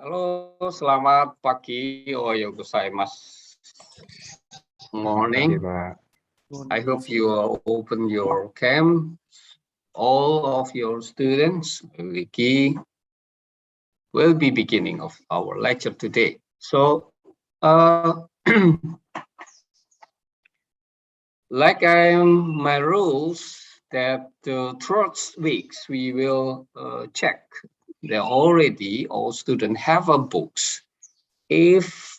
Halo, selamat pagi. Ohayo gozaimasu. Morning. I hope you open your cam. All of your students will be beginning of our lecture today. So, like my rules that throughout weeks we will check that already all students have a books. If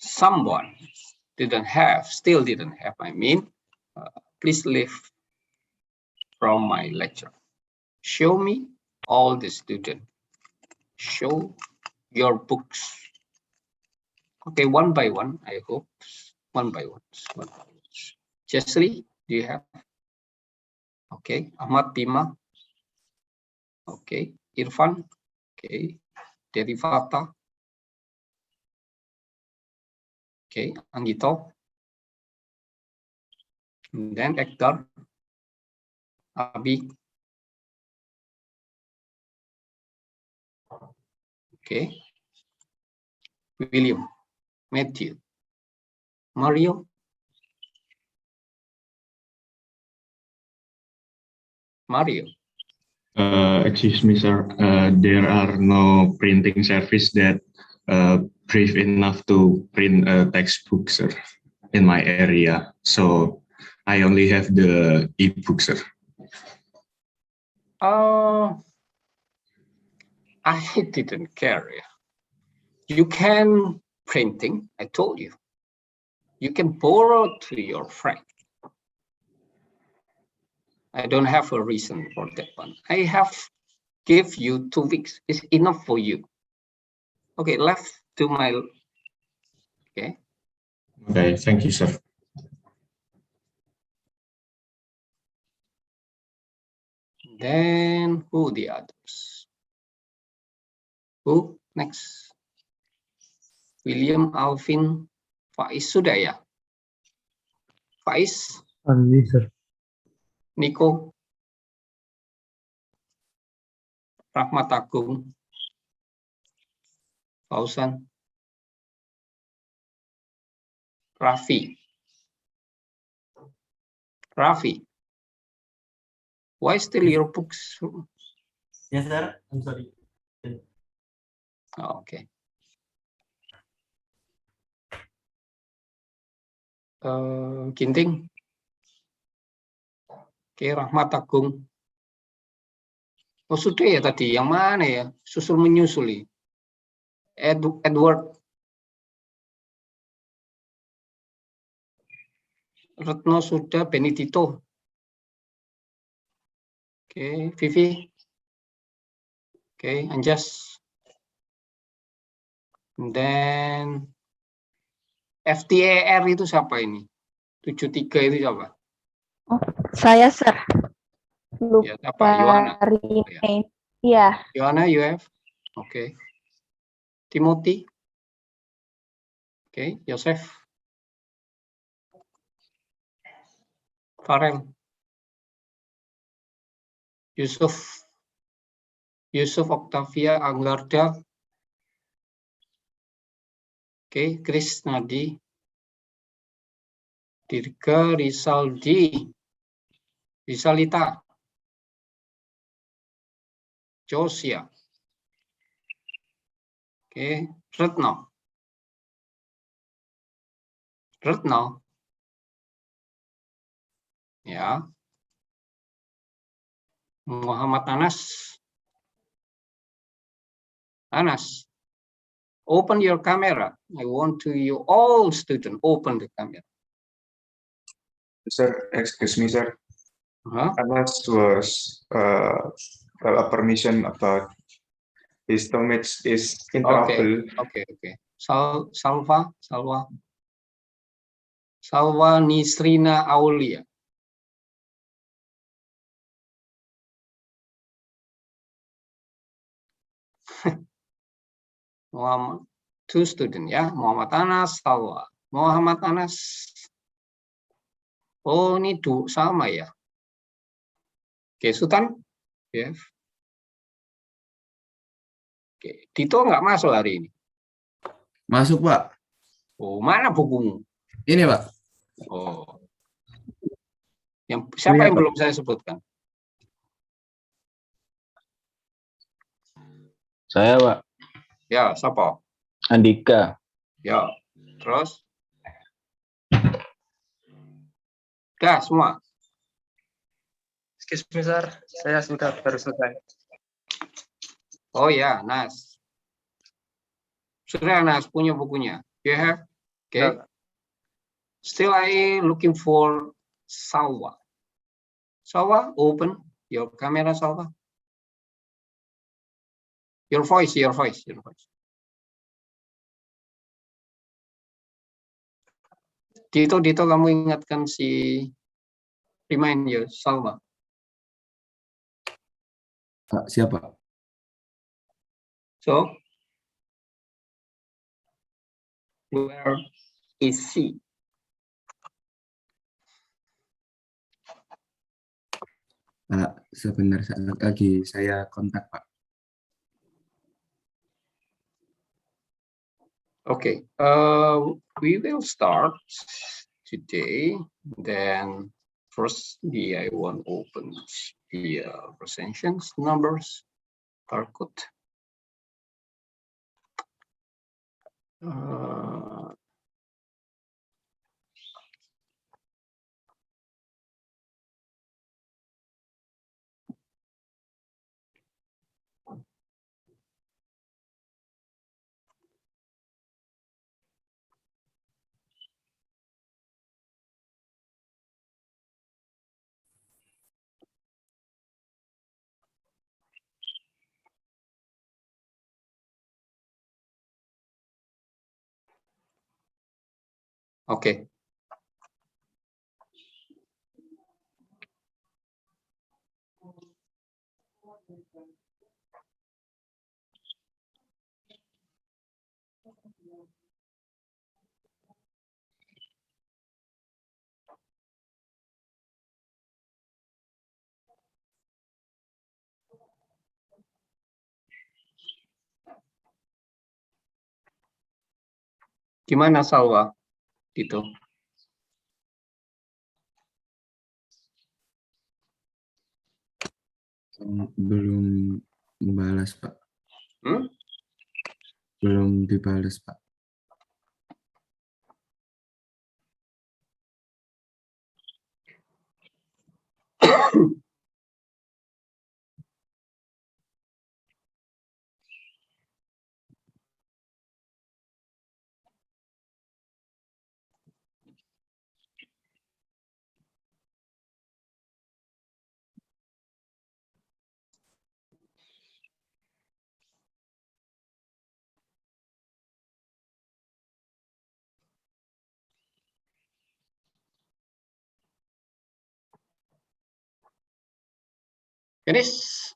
someone still didn't have, please leave from my lecture. Show me all the students. Show your books. Okay, one by one, I hope. One by one. Jesli, do you have? Okay, Ahmad Bima. Okay, Irfan. Okay, Derivata. Okay, Anggito. And then Ekdar. Abi. Okay. William. Matthew. Mario. Mario. Excuse me, sir. There are no printing service that brief enough to print a textbook, sir, in my area. So I only have the e-book, sir. I didn't care. You can printing, I told you. You can borrow to your friend. I don't have a reason for that one. I have give you 2 weeks. It's enough for you. Okay, left to my, okay. Okay, thank you, sir. Then who the others? Who next? William, Alvin, Faiz sudah ya? Faiz? Andi, sir. Nico? Rahmat Agung? Fauzan? Raffi? Raffi? Why still your books? Yes, sir. I'm sorry. Oh, okay. Ginting? Oke, Rahmat Agung. Oh, sudah ya tadi. Yang mana ya? Susul menyusuli. Edward. Retno sudah. Benedito. Oke, Vivi. Oke, Anjas. Dan FTER itu siapa ini? 73 itu siapa? Oh, saya, sir. Ya, siapa? Yohana. Iya. Yohana, you have? Oke. Timothy. Oke, Yosef. Farel. Yusuf. Yusuf Octavia Anggarda. Oke, Chris Nadi. Dirga Risaldi. Risalita. Josia. Oke, Retno. Retno. Ya. Muhammad Anas. Anas. Open your camera. I want to you all students open the camera. Sir, excuse me, sir. Anas was a permission about his stomach is in trouble. Okay. Salva Nisrina Aulia. Muhammad, 2 students ya, Muhammad Anas, Salwa. Muhammad Anas. Oh, ini sama ya. Oke, Sultan. Yes. Oke, Dito nggak masuk hari ini. Masuk, Pak. Oh, mana bukumu? Ini, Pak. Oh, siapa Iya, yang Pak. belum saya sebutkan? Saya, Pak. Ya, siapa? Andika. Ya, terus? Udah semua. Excuse me, sir. Saya sudah baru selesai. Oh ya, Nas. Sudah Nas punya bukunya. You have? Okay. Still I looking for Salwa. Salwa, open your camera, Salwa. Your voice. Dito, kamu ingatkan si remind you, Salwa. Pak, siapa? So, where is she? Pak, sebentar saat lagi saya kontak, Pak. Okay, we will start today. Then first, I want to open the recensions numbers barcode. Okay. Gimana Salwa? Gitu. Belum membalas, Pak. Belum dibalas, Pak. Finish.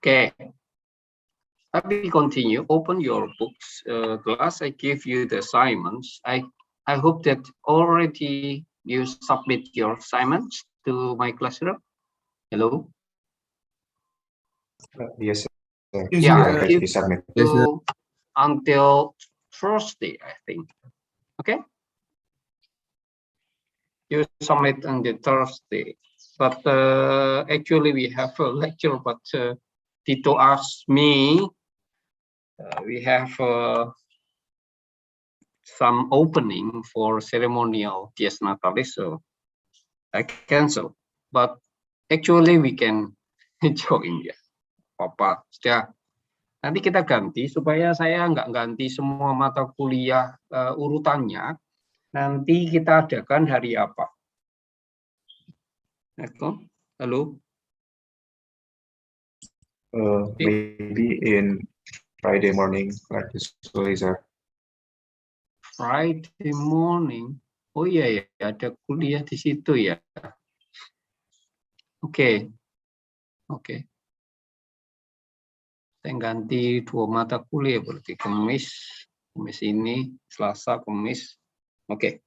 Okay. Let me continue. Open your books. Class, I give you the assignments. I hope that already you submit your assignments to my classroom. Hello. Yes, sir. Yeah, I if submit. Yes, sir. until Thursday, I think. Okay. you submit on the Thursday. But actually we have a lecture, but Tito asked me, we have some opening for ceremonial Dies Natalis, so I cancel. But actually we can join ya, Papa. Ya, nanti kita ganti supaya saya nggak ganti semua mata kuliah urutannya. Nanti kita adakan hari apa? Halo? Maybe in Friday morning, like usually, sir. Friday morning. Oh iya ya, ada kuliah di situ ya. Oke. Oke. Saya ganti 2 mata kuliah berarti Kamis ini, Selasa, Kamis. Oke.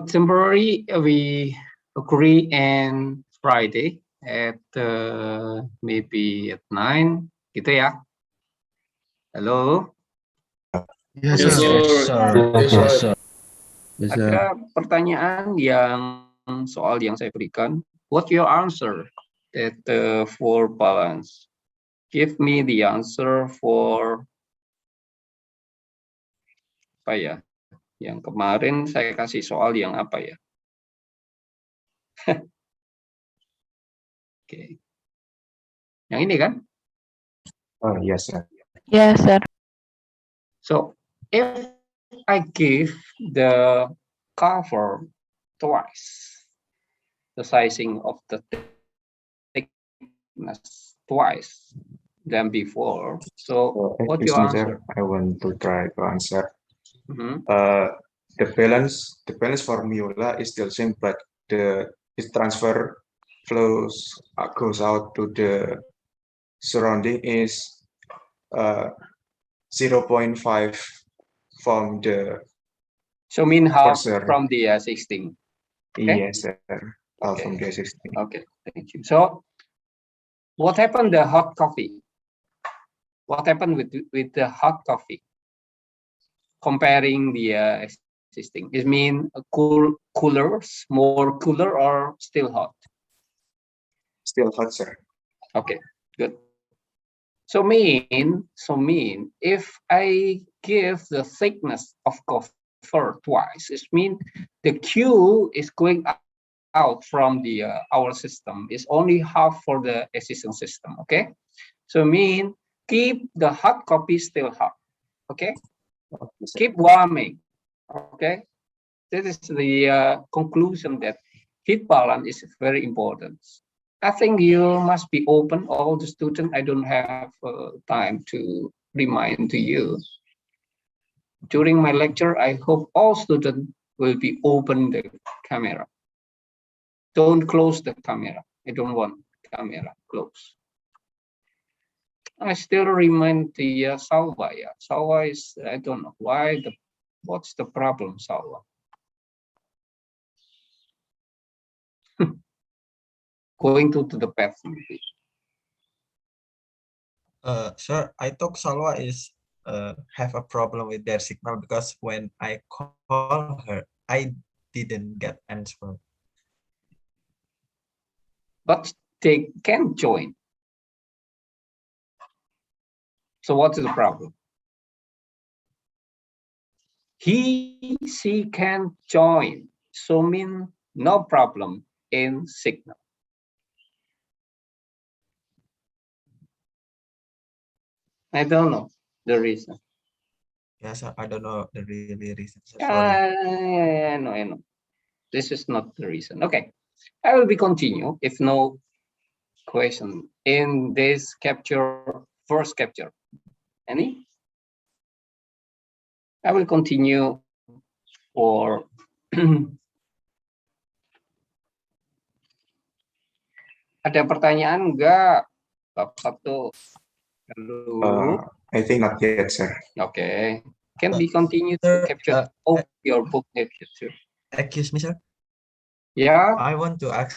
Temporary we agree on Friday at maybe at 9 gitu ya. Halo. Yes, sir. Yes, sir. Ada pertanyaan yang soal yang saya berikan. What your answer at for balance? Give me the answer for apa ya? Yang kemarin saya kasih soal yang apa ya? Oke. Yang ini kan? Oh, yes, sir. Yes, sir. So if I give the cover twice, the sizing of the thickness twice than before. So what your Excuse me, answer? sir. I want to try to answer. Mhm. The balance formula is still same, but its transfer flows goes out to the surrounding is 0.5 from the So mean half Sir. from the 16. Okay. yes, sir. From the 16. Okay, thank you. So what happened the hot coffee? What happened with the hot coffee? Comparing the existing, it mean coolers, more cooler or still hot? Still hot, sir. Okay, good. So mean if I give the thickness of cover twice, it means the Q is going out from the our system is only half for the existing system. Okay, so mean keep the hot copy still hot. Okay, keep warming. Okay, this is the conclusion that heat balance is very important. I think you must be open, all the students. I don't have time to remind to you. During my lecture, I hope all students will be open the camera. Don't close the camera. I don't want camera close. I still remind the Salva. Yeah, Salva is, I don't know why what's the problem, Salva? Going to the bathroom. Sir, I thought Salwa is have a problem with their signal because when I call her, I didn't get answer. But they can join. So what is the problem? She can join. So mean no problem in signal. I don't know the reason. Yes, sir, I don't know the really reason. Sir. I know. This is not the reason. Okay, I will be continue if no question in this first capture. Any? I will continue for ada pertanyaan enggak? Bab 1. Hello. I think not yet, sir. Okay. Can we continue to capture your book capture too? Excuse me, sir. Yeah. I want to ask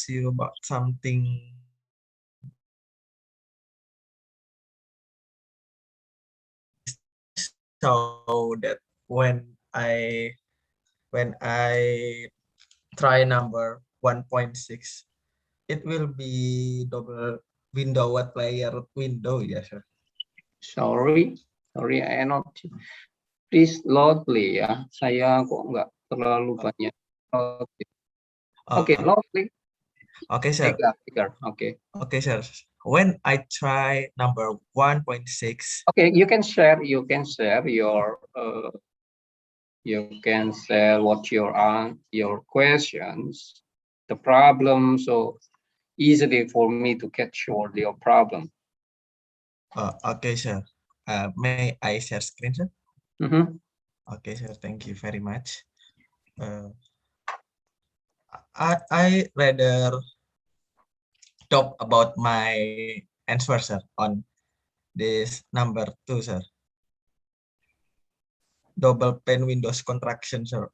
you about something. So that when I when I try number 1.6, it will be double window. What player window? Yes, sir. Sorry, I not. Please loudly ya. Saya kok nggak terlalu banyak. Oke, Uh, loudly. okay, sir. Bigger. Okay. Okay, sir. When I try number 1.6, Okay, you can share your what your questions, the problem, so easily for me to catch your problem. okay, sir. May I share screen, sir? Mhm. Okay, sir. Thank you very much. I rather talk about my answer, sir, on this number 2, sir. Double pane windows contraction, sir.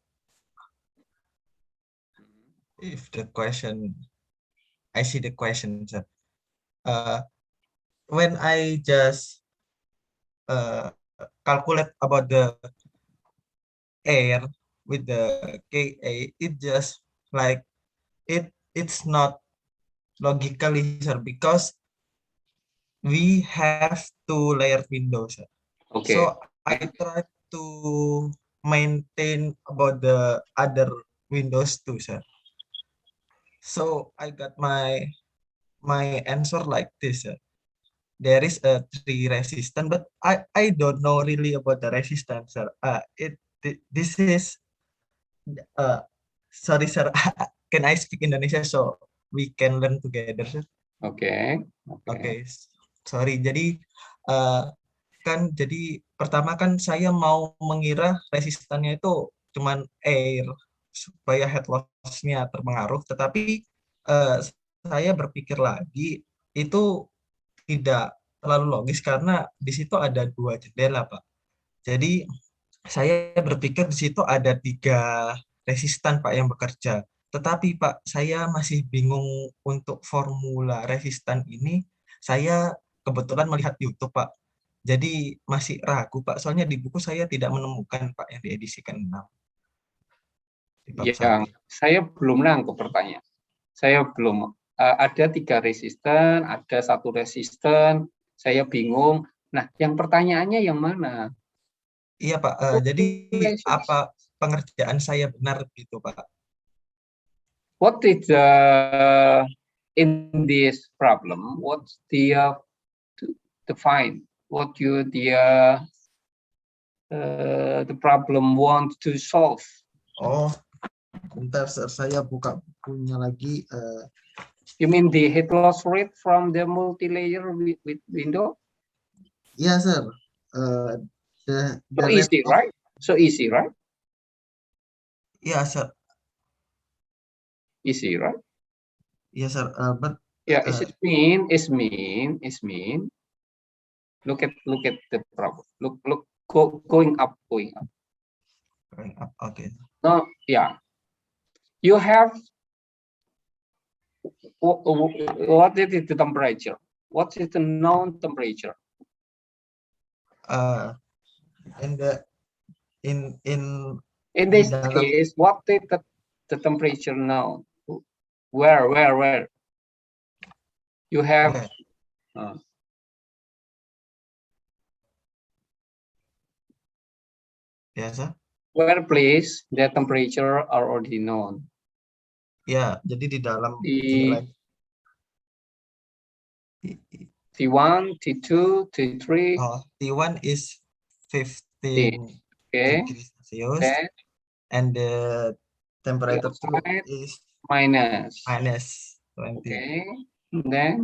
If the question, I see the question, sir. When I just calculate about the air with the KA, it just like it's not logically, sir, because we have two layered windows, sir. Okay. So I try to maintain about the other windows too, sir. So I got my answer like this, sir. There is a 3 resistance, but I don't know really about the resistance, sir. This is sorry, sir. Can I speak Indonesia so we can learn together, sir? Okay. Oke, sorry. Jadi kan jadi pertama kan saya mau mengira resistannya itu cuman air supaya head loss-nya terpengaruh, tetapi saya berpikir lagi itu tidak terlalu logis karena di situ ada 2 jendela, Pak. Jadi saya berpikir di situ ada 3 resistan, Pak, yang bekerja. Tetapi Pak, saya masih bingung untuk formula resistan ini. Saya kebetulan melihat YouTube, Pak. Jadi masih ragu, Pak. Soalnya di buku saya tidak menemukan, Pak, yang di edisi ke-6. Di bab Yang 1. saya belum nangkep pertanyaan. Saya belum ada 3 resisten, ada 1 resisten. Saya bingung. Nah, yang pertanyaannya yang mana? Iya, Pak. Jadi apa pengerjaan saya benar gitu, Pak? What is in this problem? What's the find? What you the problem want to solve? Oh, bentar, saya buka bukunya lagi. You mean the head loss rate from the multi-layer with window? Iya, sir. So easy, right? So easy, right? Iya, sir. Easy, right? Yes, sir. But yeah, it's mean. Look at the problem. Look, going up. Going up. Okay. No, yeah. You have what is the temperature? What is the known temperature? In this case, what is the temperature known? Where? You have. Okay. Yes, sir. Where place the temperature are already known. Ya, jadi di dalam T1, T2, T3. Oh, T1 is 15 degrees Celsius, and the temperature is minus 20. Okay.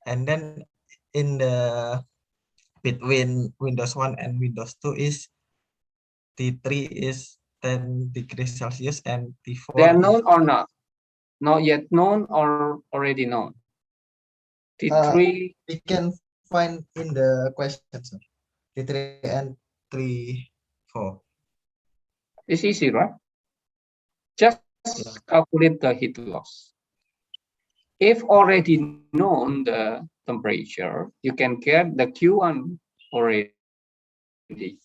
And then in the between Windows 1 and Windows 2 is T3 is 10 degrees Celsius and T4. They are known or not? Not yet known or already known? T3. We can find in the question, sir. T3 and 3, 4. It's easy, right? Just calculate the heat loss. If already known the temperature, you can get the Q1 already,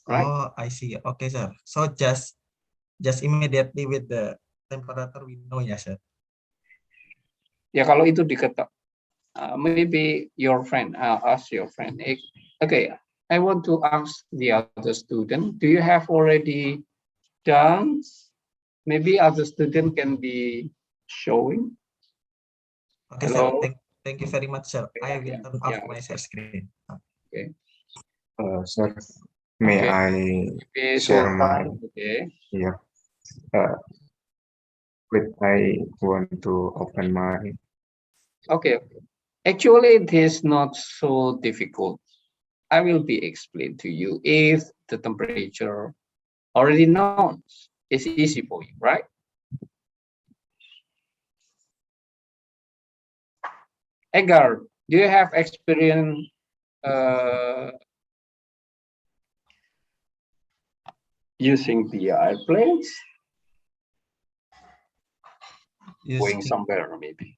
right? Oh, I see. Okay, sir. So just just immediately with the temperature we know ya, sir. Ya kalau itu diketok, maybe your friend, ask your friend. Okay, I want to ask the other student, do you have already done? Maybe other student can be showing. Okay, Hello? sir. Thank you very much, sir. I will turn off Yeah. my share screen. Sir, may Okay. I Okay, share so my okay. yeah. Wait, I want to open my Okay. Actually, it is not so difficult. I will be explained to you if the temperature already known. It's easy for you, right? Edgar, do you have experience using the airplanes? Going somewhere, maybe.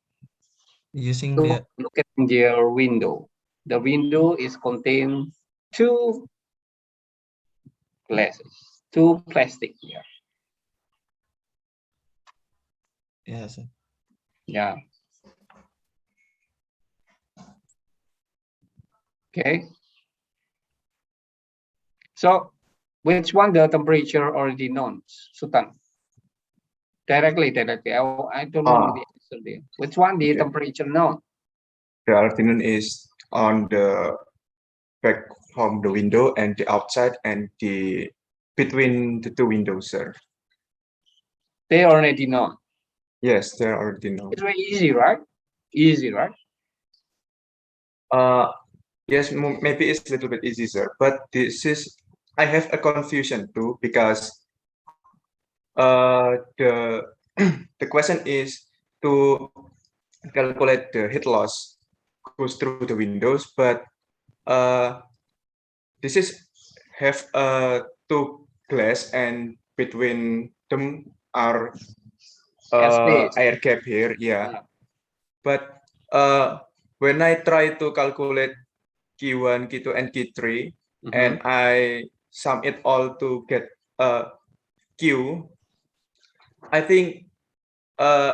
Using Look at their window. The window is contain two glasses, two plastic here. yeah, sir. Yeah. Okay. So, which one the temperature already known, Sultan? Directly. I don't know the answer there. Which one the temperature known? the afternoon is on the back from the window and the outside and the between the two windows, sir. They already know. Yes, they already know. It's very easy, right? Easy, right? Yes, maybe it's a little bit easy, sir. But this is I have a confusion too because the the question is to calculate the heat loss goes through the windows, but this is have two glass and between them are air gap here, yeah. But when I try to calculate Q1, Q2, and Q3, and I sum it all to get Q, I think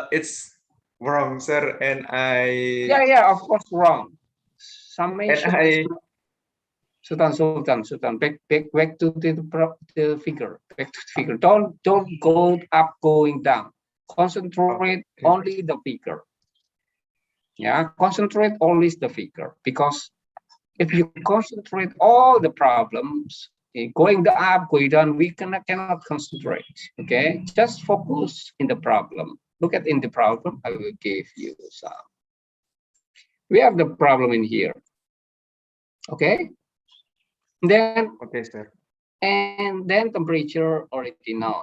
it's wrong, sir, and Yeah, of course wrong. Summation And is Sultan, back to the figure. Back to the figure. Don't go up, going down. Concentrate only the figure. Yeah, concentrate only the figure, because if you concentrate all the problems, going up, going down, we cannot concentrate. Okay, just focus in the problem. Look at in the problem. I will give you some. We have the problem in here. Okay. Then okay, sir. And then temperature already known.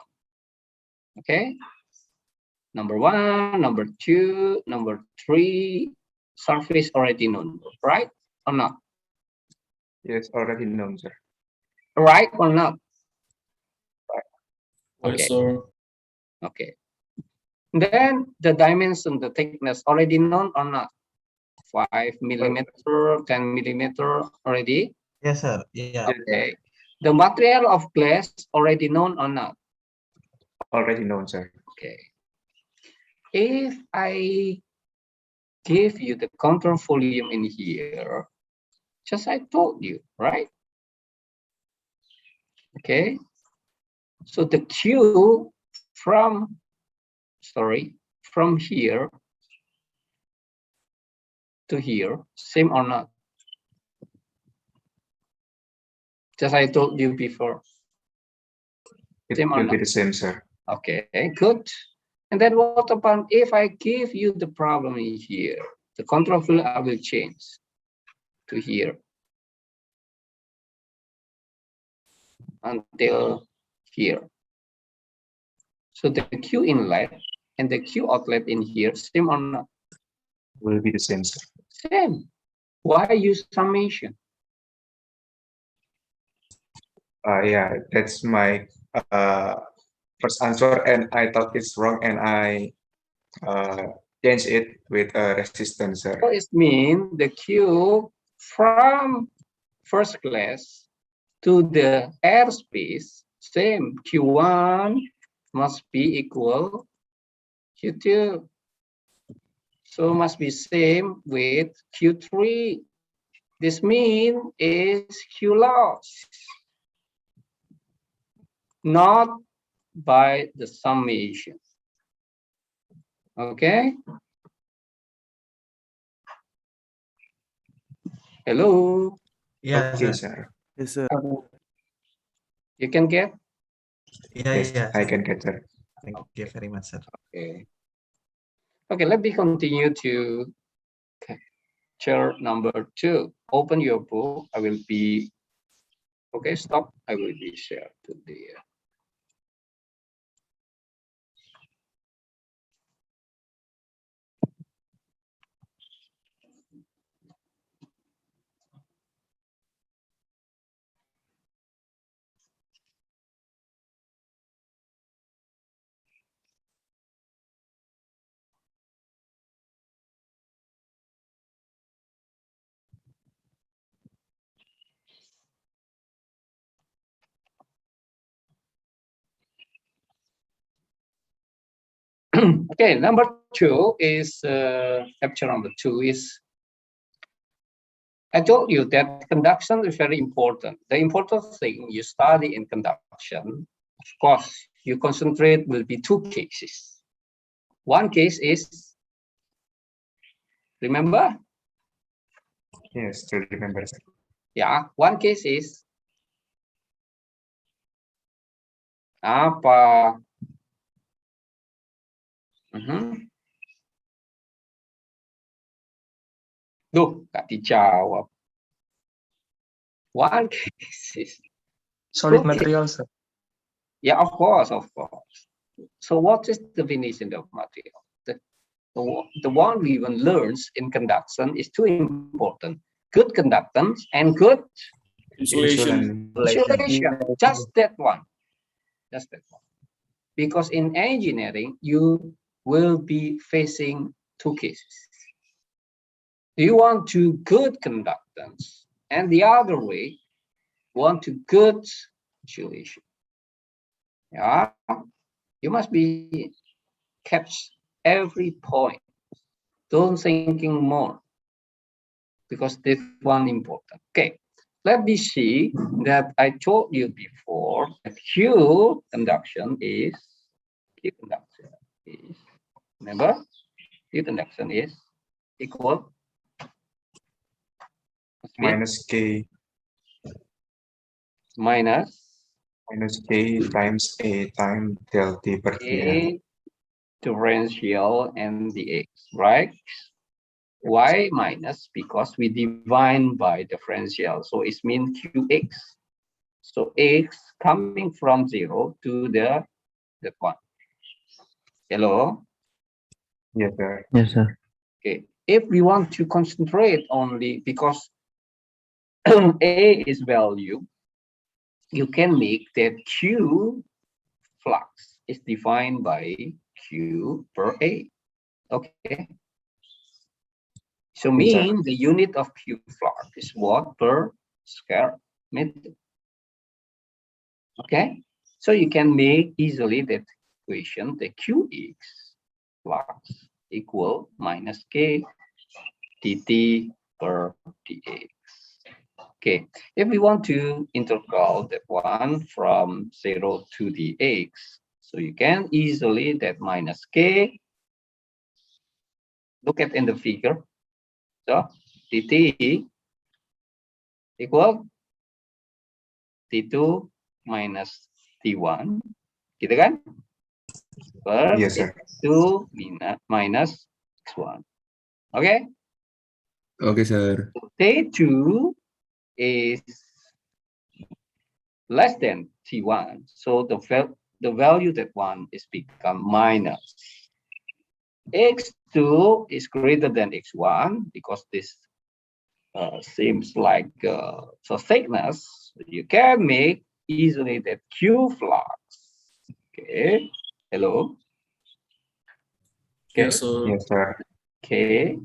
Okay. Number 1, number 2, number 3, surface already known, right or not? Yes, already known, sir. Right or not? Right, Okay. sir. Okay. Then the dimension, the thickness already known or not? 5 millimeter, 10 millimeter already? Yes, sir. Yeah. Okay. The material of glass already known or not? Already known, sir. Okay. If I give you the control volume in here, just I told you, right? Okay. So the Q from here to here, same or not? Just I told you before. It will be the same, sir. Okay, good. And then what about if I give you the problem in here? The control volume I will change to here until here. So the Q inlet and the Q outlet in here, same or not? Will be the same, sir. Same. Why use summation? Yeah, that's my first answer, and I thought it's wrong, and I changed it with a resistance, sir. So it means the Q from first class to the airspace, same Q1 must be equal Q2. So must be same with Q3. This mean is Q loss, not by the summation. Okay. Hello. Yeah, Okay, sir. sir. You can get? Yeah, Yes, yeah. I can get that. Thank you very much, sir. Okay. Okay, let me continue to chair number 2. Open your book. I will be, okay, stop. I will be shared to the, okay, number 2 is, chapter number 2 is, I told you that conduction is very important. The important thing you study in conduction, of course, you concentrate will be 2 cases. One case is, remember? Yes, still remember, sir. Yeah, one case is apa? Duh, nggak dijawab. One case is Solid okay. material, sir. Yeah, of course, of course. So what is the definition of material? The one we even learns in conduction is 2 important: good conductance and good Insulation. insulation. Just that one. Just that one. Because in engineering, you will be facing 2 cases. Do you want to good conductance, and the other way, want to good insulation? Yeah, you must be catch every point. Don't thinking more, because this one important. Okay, let me see that I told you before that Q conduction is remember, Q conduction is equal Minus K minus K times A times del T per T. A differential and the X, right? Y minus because we divide by differential, so it means QX. So X coming from 0 to the that one. Hello? Yes, sir. Yes, sir. Okay. If we want to concentrate only because A is value, you can make that Q flux is defined by Q per A. Okay. So mean the unit of Q flux is what per square meter. Okay. So you can make easily that equation, the Qx flux equal minus K dt per dx. Okay, if we want to integral that one from 0 to the x, so you can easily that minus K, look at in the figure, so dt equal t2 minus t1, gitu kan? Per Yes, sir. x2 minus x1. Okay? Oke, sir. T2 is less than t1, so the value that one is become minus. X2 is greater than x1 because this seems like so thickness. You can make easily that Q flux. Okay, hello. Okay. Yes, sir. K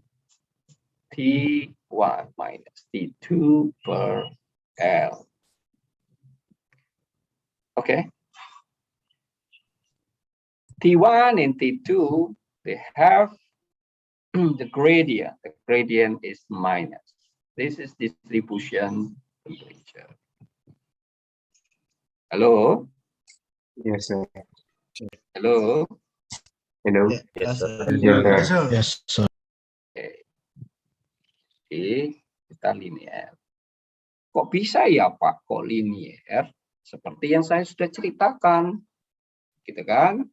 T1 minus T2 per L. Okay. T1 and T2, they have the gradient. The gradient is minus. This is distribution temperature. Hello? Yes, sir. Hello? Hello. Yes, sir. Yes, sir. Yes, sir. Oke, kita linear. Kok bisa ya Pak, kok linear? Seperti yang saya sudah ceritakan, gitu kan?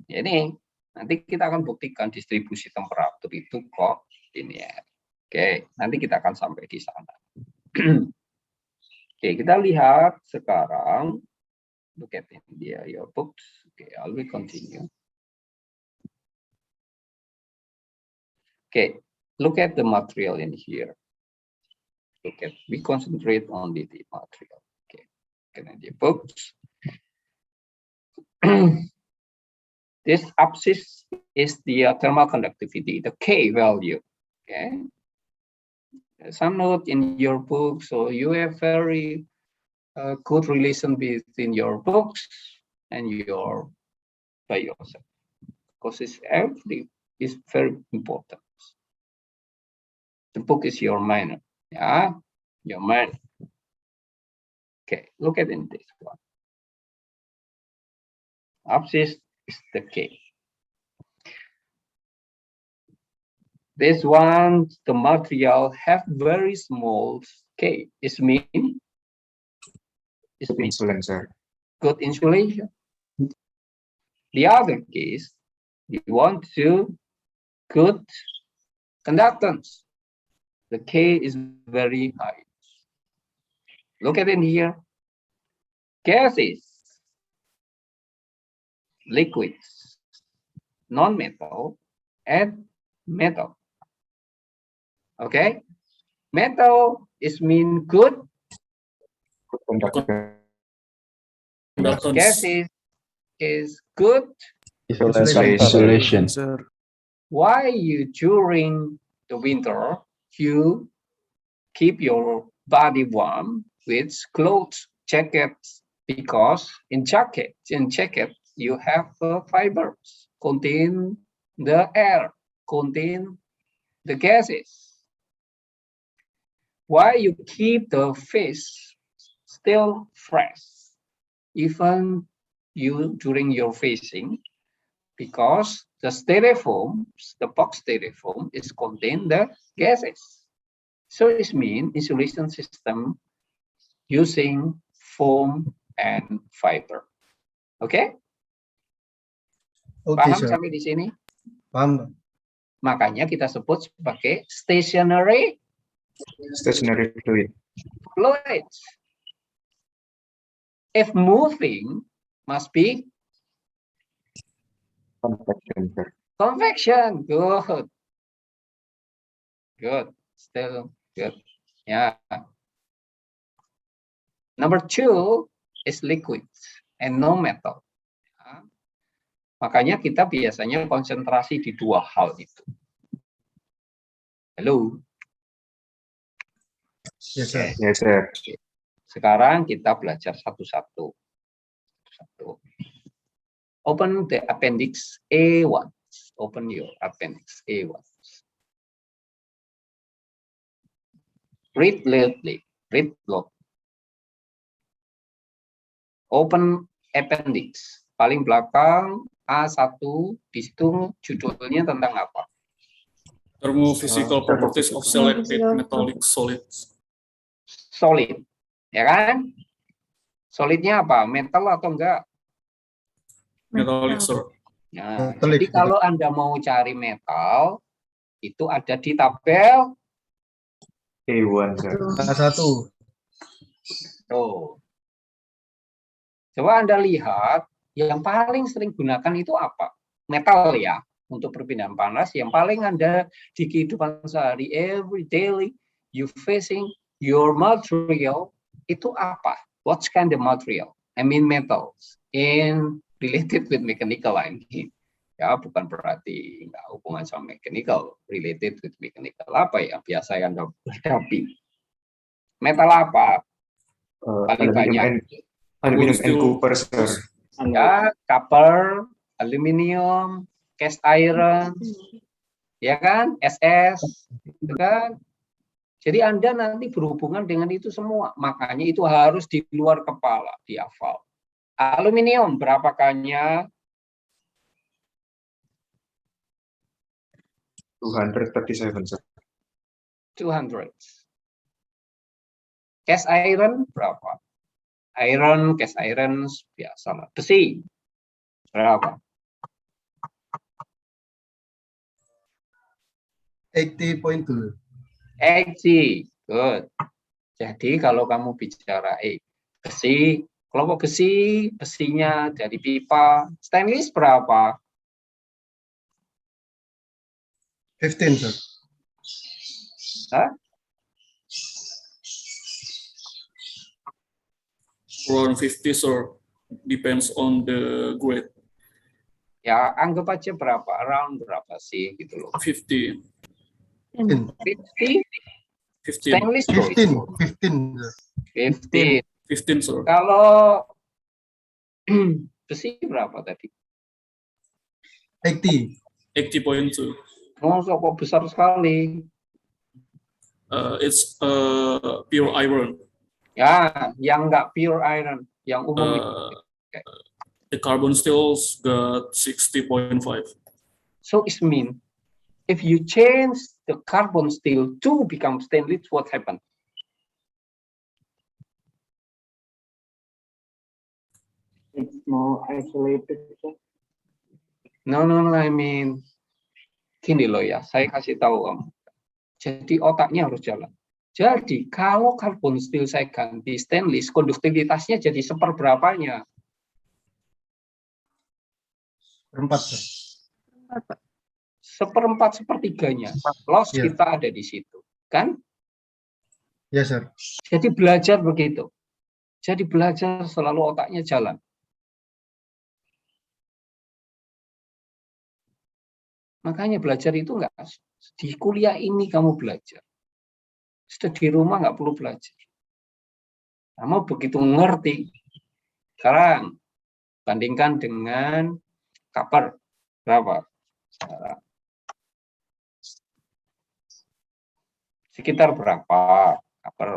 Ini, nanti kita akan buktikan distribusi temperatur itu kok linear. Oke, nanti kita akan sampai di sana. Oke, kita lihat sekarang. Look at India, your books. Okay, I will continue. Okay, look at the material in here. Look at, we concentrate on the material. Okay, Canadian books. This abscissa is the thermal conductivity, the K value. Okay, some note in your book, so you have very good relation between your books and your by yourself, because it's is very important. The book is your minor, yeah, your minor. Okay, look at in this one. Abscissa is the K. This one, the material have very small K. It means Insulin, sir. good insulation. The other case, you want to good conductance. The K is very high. Look at it here. Gases, liquids, non-metal, and metal. Okay, metal is mean good. Gases is good. Isolation. Why you during the winter you keep your body warm with clothes, jackets, because in jacket you have fibers contain the air, contain the gases. Why you keep the fish still fresh even you during your fishing? Because the styrofoam, the box styrofoam is contain the gases. So it means insulation system using foam and fiber. Oke? Oke, Paham sir. sampai di sini? Paham. Makanya kita sebut sebagai stationary fluid. fluids. If moving, must be Convection, sir. convection. Good. Good. Still good. Yeah. Number 2 is liquids and no metal. Ya. Makanya kita biasanya konsentrasi di dua hal itu. Halo. Yes, sir. Yes, sir. Sekarang kita belajar satu-satu. Open the appendix A1. Open your appendix A1. Read loudly. Read loud. Open appendix. Paling belakang A1, di situ judulnya tentang apa? Thermophysical properties of selected metallic solids. Solid. Ya kan? Solidnya apa? Metal atau enggak? Metallic, sir. Nah, Metallic. jadi kalau Anda mau cari metal, itu ada di tabel. A1, sir. A1. Tuh. Coba Anda lihat, yang paling sering gunakan itu apa? Metal ya, untuk perpindahan panas. Yang paling Anda di kehidupan sehari, every daily, you facing your material, itu apa? What kind of material? I mean metals. In related with mechanical, I mean. Ya, bukan berarti nggak hubungan sama mechanical. Related with mechanical. Apa ya biasa yang Anda hadapi? Metal apa? Paling banyak. Aluminium and copper, sir. Ya, copper, aluminium, cast iron, ya kan, SS, gitu kan. Jadi Anda nanti berhubungan dengan itu semua, makanya itu harus di luar kepala, dihafal. Aluminium berapa K-nya? 237, sir. 200. Cast iron berapa? Iron, cast iron biasa lah. Besi berapa? 80.2. 80. Good. Jadi kalau kamu bicara besi, kelompok besi, besinya dari pipa. Stainless berapa? 15, sir. Hah? Around 50, sir. Depends on the grade. Ya, anggap aja berapa? Around berapa sih gitu loh. 50. 50? 15. Stainless bro. 15, sir. 15. 15, sir. Kalau besi berapa tadi? 80. 80.2. Oh, kok besar sekali. It's pure iron. Ya, yang nggak pure iron, yang umum itu. The carbon steel's got 60.5. So it means if you change the carbon steel to become stainless, what happens? It's more isolated. No, I mean, gini loh ya, saya kasih tahu kamu. Jadi otaknya harus jalan. Jadi kalau carbon steel saya ganti stainless, konduktivitasnya jadi seperberapanya. Seperempat, sir. Seperempat, sepertiganya. Loss Yeah. kita ada di situ, kan? Ya, sir. Jadi belajar begitu. Jadi belajar selalu otaknya jalan. Makanya belajar itu enggak di kuliah ini kamu belajar. Sudah di rumah nggak perlu belajar. Kamu begitu ngerti. Sekarang bandingkan dengan copper berapa? Sekitar berapa copper?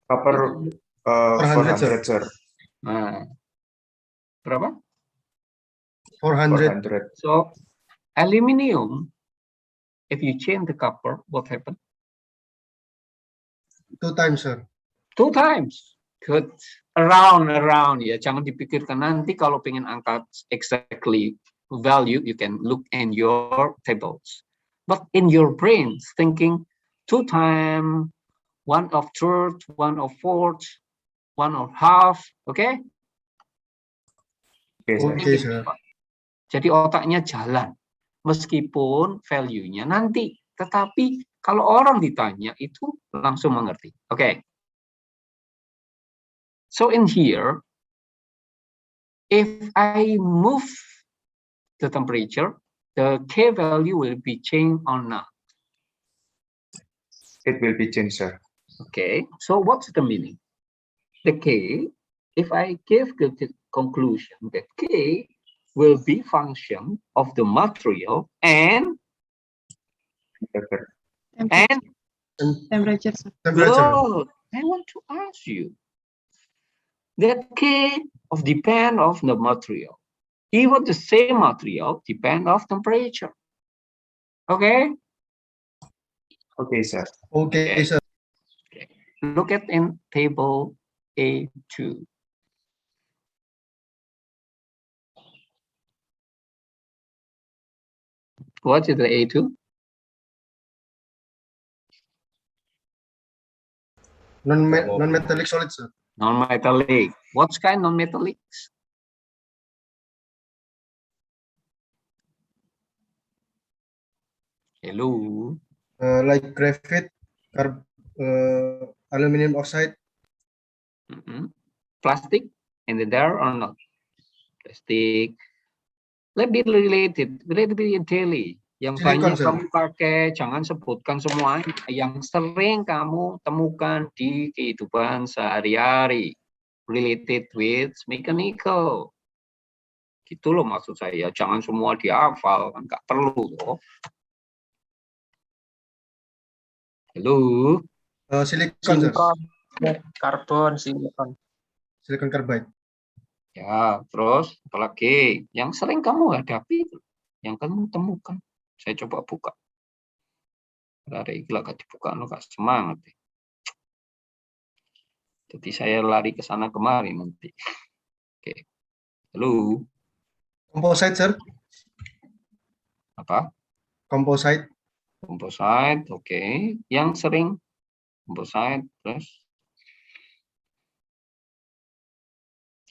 Copper 400, sir. Nah, berapa? 400. 400. So aluminium, if you change the copper, what happen? 2 times, sir. 2 times. Good. Around ya. Jangan dipikirkan nanti kalau pengen angkat exactly value, you can look in your tables. But in your brain, thinking 2 times, 1/3, 1/4, 1/2, okay? Okay, sir. Jadi otaknya jalan. Meskipun value-nya nanti. Tetapi kalau orang ditanya itu langsung mengerti. Okay. So in here, if I move the temperature, the K value will be changed or not? It will be changed, sir. Okay. So what's the meaning? The K, if I give the conclusion that K will be function of the material and Temperature. good. I want to ask you that K of depend of the material. Even the same material depend of temperature. Okay? Okay, sir. Okay, sir. Okay. Look at in table A2. What is the A2? Non-metallic solid, sir. Non-metallic. What kind of non-metallics? Hello. Like graphite, aluminum oxide. Plastic in there or not? Plastic. Let be related daily. Yang banyak kamu pakai, jangan sebutkan semua yang sering kamu temukan di kehidupan sehari-hari. related with mechanical. Gitu loh maksud saya. Jangan semua dihafal, kan nggak perlu loh. Halo. Silicon, sir. Karbon, silikon. Silicon carbide. Ya, terus apalagi yang sering kamu hadapi, yang kamu temukan. Saya coba buka. Lari gila gak dibuka, lo gak semangat. Jadi saya lari ke sana kemari nanti. Oke. Halo. Composite, sir. Apa? Composite. Composite, oke. Yang sering composite, terus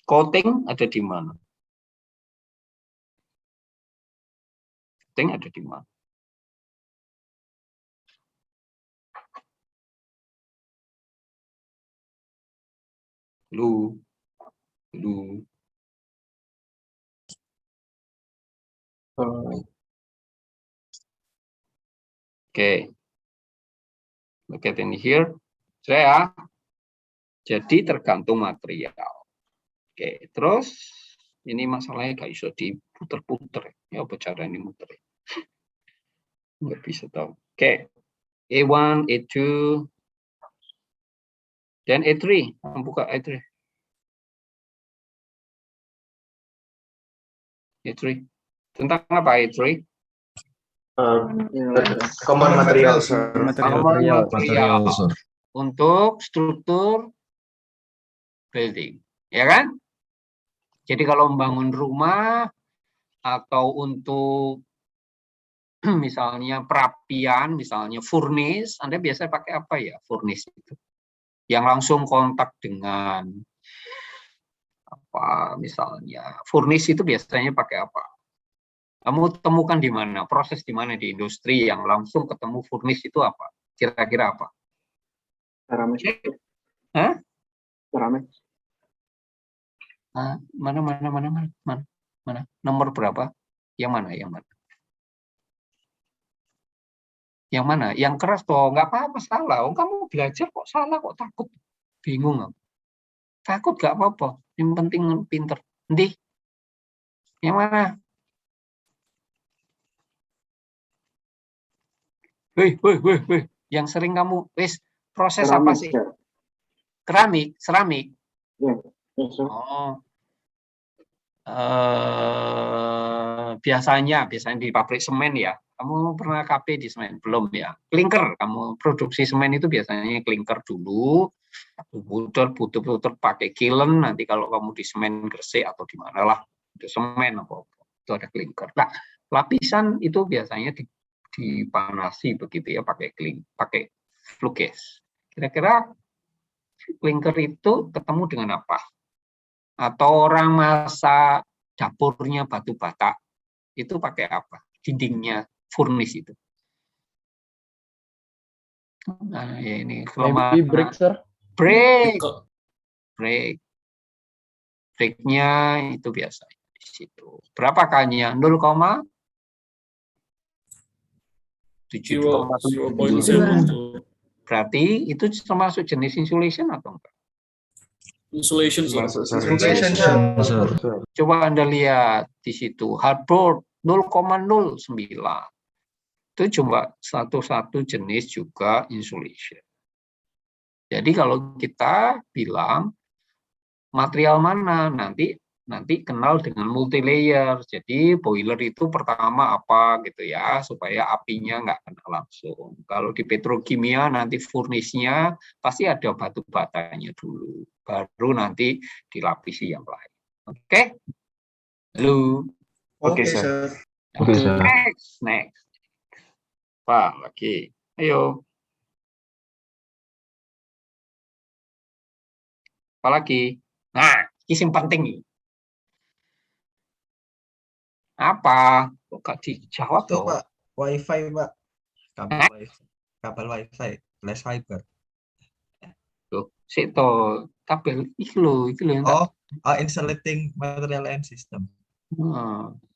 coating ada di mana? Coating ada di mana? Lu. Oke. Look at in here. Saya. Jadi tergantung material. Oke, terus ini masalahnya gak bisa diputer-puter. Ya, apa cara ini muter? Nggak bisa tahu. Oke. A1, A2, dan A3. Buka A3. A3. Tentang apa A3? Common material, sir. Material. Untuk struktur building. Ya kan? Jadi kalau membangun rumah atau untuk misalnya perapian, misalnya furnace, Anda biasa pakai apa ya furnace itu? Yang langsung kontak dengan apa misalnya furnace itu biasanya pakai apa? Kamu temukan di mana? Proses di mana di industri yang langsung ketemu furnace itu apa? Kira-kira apa? Keramik. Hah? Keramik. Mana? Nomor berapa? Yang mana? Yang mana? Yang keras toh, nggak apa-apa salah. Oh, kamu belajar kok salah, kok takut? Bingung. Takut nggak apa-apa. Yang penting pinter. Nanti. Yang mana? Wih. Yang sering kamu, proses Keramik, apa sih? sir. Seramik. Ya, sir. Oh. Biasanya di pabrik semen ya. Kamu pernah KP di semen? Belum ya. Klinker, kamu produksi semen itu biasanya klinker dulu. Puter pakai kiln. Nanti kalau kamu di semen Gresik atau di mana lah, itu semen apa itu ada klinker. Nah, lapisan itu biasanya dipanasi begitu ya, pakai flue gas. Kira-kira klinker itu ketemu dengan apa? Atau orang masak dapurnya batu bata itu pakai apa? Dindingnya furnace itu. Nah, ya ini Maybe brick, sir. Brick. Bricknya itu biasa di situ. Berapa kalinya? 0,7. Berarti itu termasuk jenis insulation atau enggak? Insulation, Insulation. Coba Anda lihat di situ hardboard 0,09. Itu cuma satu jenis juga insulation. Jadi kalau kita bilang material mana nanti kenal dengan multi layer. Jadi boiler itu pertama apa gitu ya, supaya apinya nggak kena langsung. Kalau di petrokimia nanti furnace-nya pasti ada batu batanya dulu, baru nanti dilapisi yang lain. Oke? Halo. Oke, sir. Next. Apa lagi? Ayo. Apalagi? Nah, ini yang penting nih. Apa? Kok gak dijawab Itu, toh? Pak. Wi-Fi, Pak. Kabel Wi-Fi, flash fiber. Loh, sik to, kabel iki lho yang Insulating material and system.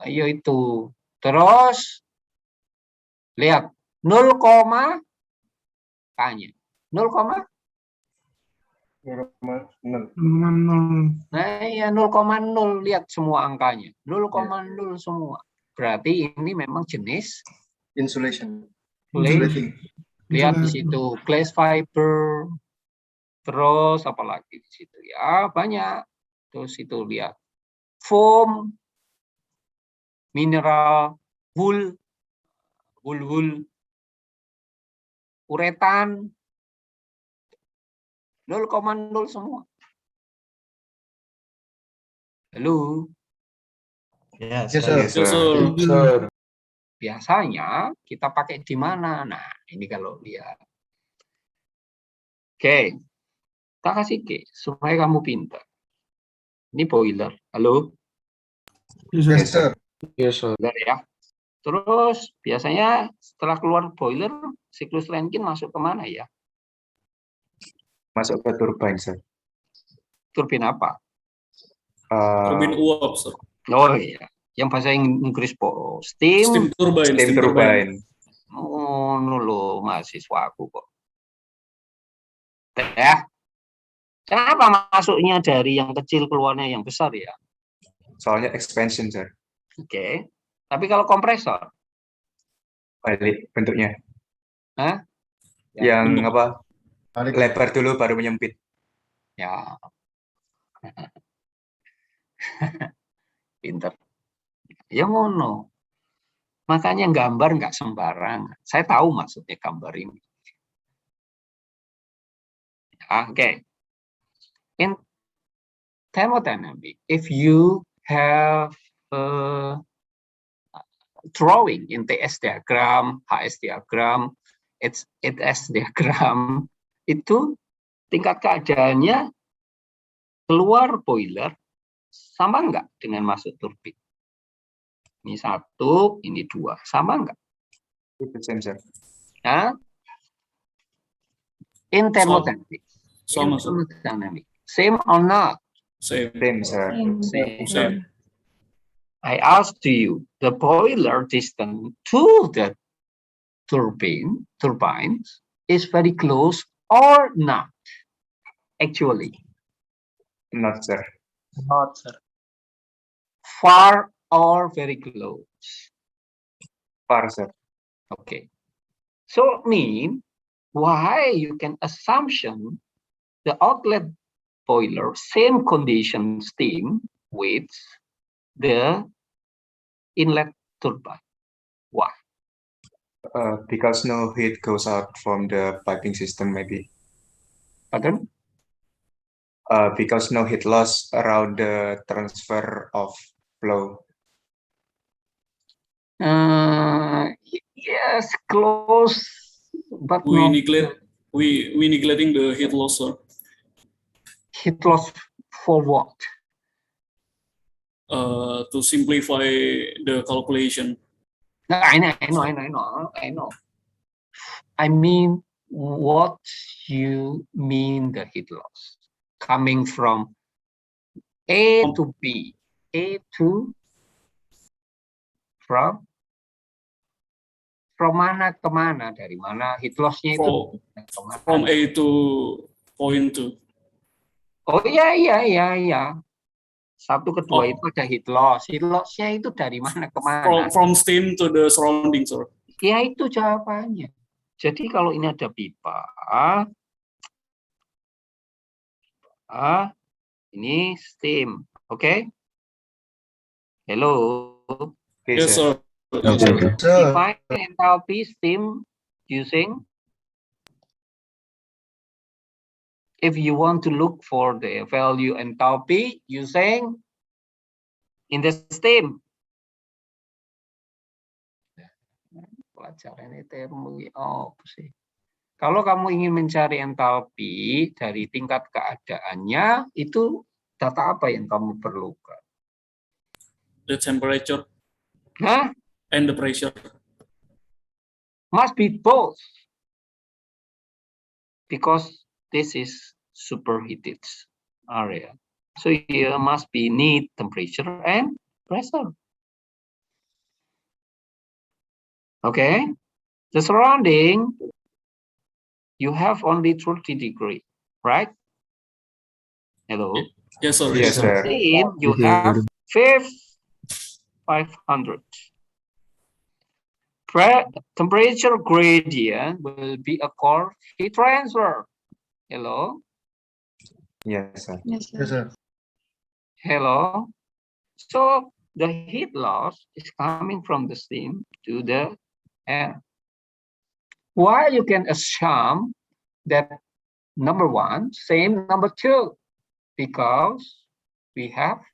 Ayo itu. Terus lihat 0, tanya. 0, Ya, Nah, ya 0,0, lihat semua angkanya. 0,0 semua. Berarti ini memang jenis Insulation. clay. Lihat di situ glass fiber, terus apalagi di situ ya banyak. Terus itu lihat foam, mineral, wool, uretan, 0,0 semua. Halo. Yes, sir. Yes, sir. Biasanya kita pakai di mana? Nah, ini kalau lihat. Oke, tak kasih ke supaya kamu pintar. Ini boiler. Halo. Yes, sir. Yes, sir. Boiler ya. Terus biasanya setelah keluar boiler, siklus Rankine masuk kemana ya? Masuk ke turbine, sir. Turbin apa? Turbin uap, sir. Oh iya, yang bahasa Inggris po. Steam turbine. Steam turbine. Oh, lo mahasiswa aku kok. Ya. Kenapa masuknya dari yang kecil keluarnya yang besar ya? Soalnya expansion, sir. Oke. Tapi kalau kompresor? Balik bentuknya. Hah? Yang apa? Lebar dulu baru menyempit. Ya. Pinter. Ya ngono. Makanya gambar nggak sembarang. Saya tahu maksudnya gambar ini. Oke. In thermodynamics, if you have a drawing in TS diagram, HS diagram, HS diagram, itu tingkat keadaannya keluar boiler sama enggak dengan masuk turbin? Ini 1, ini 2, sama enggak? Sensor. Nah, in thermodynamics. Sama, Same or not? Same, sir. Same. I asked you, the boiler distance to the turbines is very close or not? Actually. Not, sir. Not, sir. Far or very close? Far, sir. Okay. So mean why you can assumption the outlet boiler same condition steam with the inlet turbine. Why? Because no heat goes out from the piping system, maybe. Pardon? Because no heat loss around the transfer of flow. Yes, close, but We no. we neglecting the heat loss, sir. Heat loss for what? To simplify the calculation. I know. I mean, what you mean the heat loss? Coming from A to B, A to from mana ke mana, dari mana heat loss-nya itu? From A to point 2. Oh iya. 1 ke 2 itu ada heat loss. Heat loss-nya itu dari mana ke mana? From steam to the surrounding, sir. Ya itu jawabannya. Jadi kalau ini ada pipa, ini steam, oke? Hello. Yes, sir. Define enthalpy steam using. If you want to look for the value enthalpy using in the steam. Pelajaran termo apa sih? Kalau kamu ingin mencari entalpi dari tingkat keadaannya, itu data apa yang kamu perlukan? The temperature. Huh? And the pressure. Must be both. Because this is superheated area. So you must be need temperature and pressure. Okay. The surrounding, you have only 30 degrees, right? Hello. Yes, sir. Yes, sir. Steam, you Yes, sir. have 500. Temperature gradient will be a core heat transfer. Hello. Yes, sir. Yes, sir. Hello. So the heat loss is coming from the steam to the air. Why you can assume that number one, same number two, because we have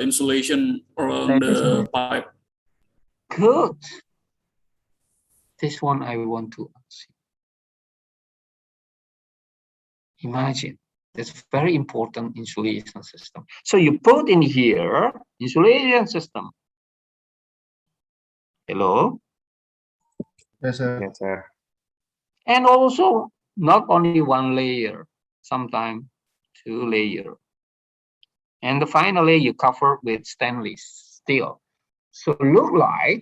insulation around the pipe. good. This one I want to ask you. Imagine, that's very important insulation system. So you put in here insulation system. Hello. Yes, sir. Yes, sir. And also not only one layer, sometimes 2 layers. And the final layer you cover with stainless steel. So look like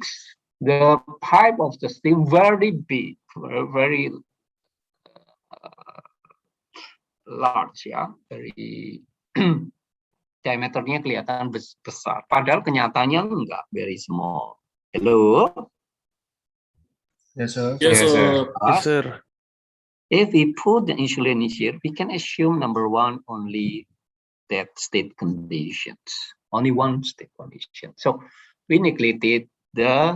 the pipe of the steam very big, very large ya, very diameternya kelihatan besar. Padahal kenyataannya enggak, very small. Hello. Yes, sir. Yes, sir. Yes, sir. If we put the insulation here, we can assume number one only that state conditions, only one state condition. So we neglected the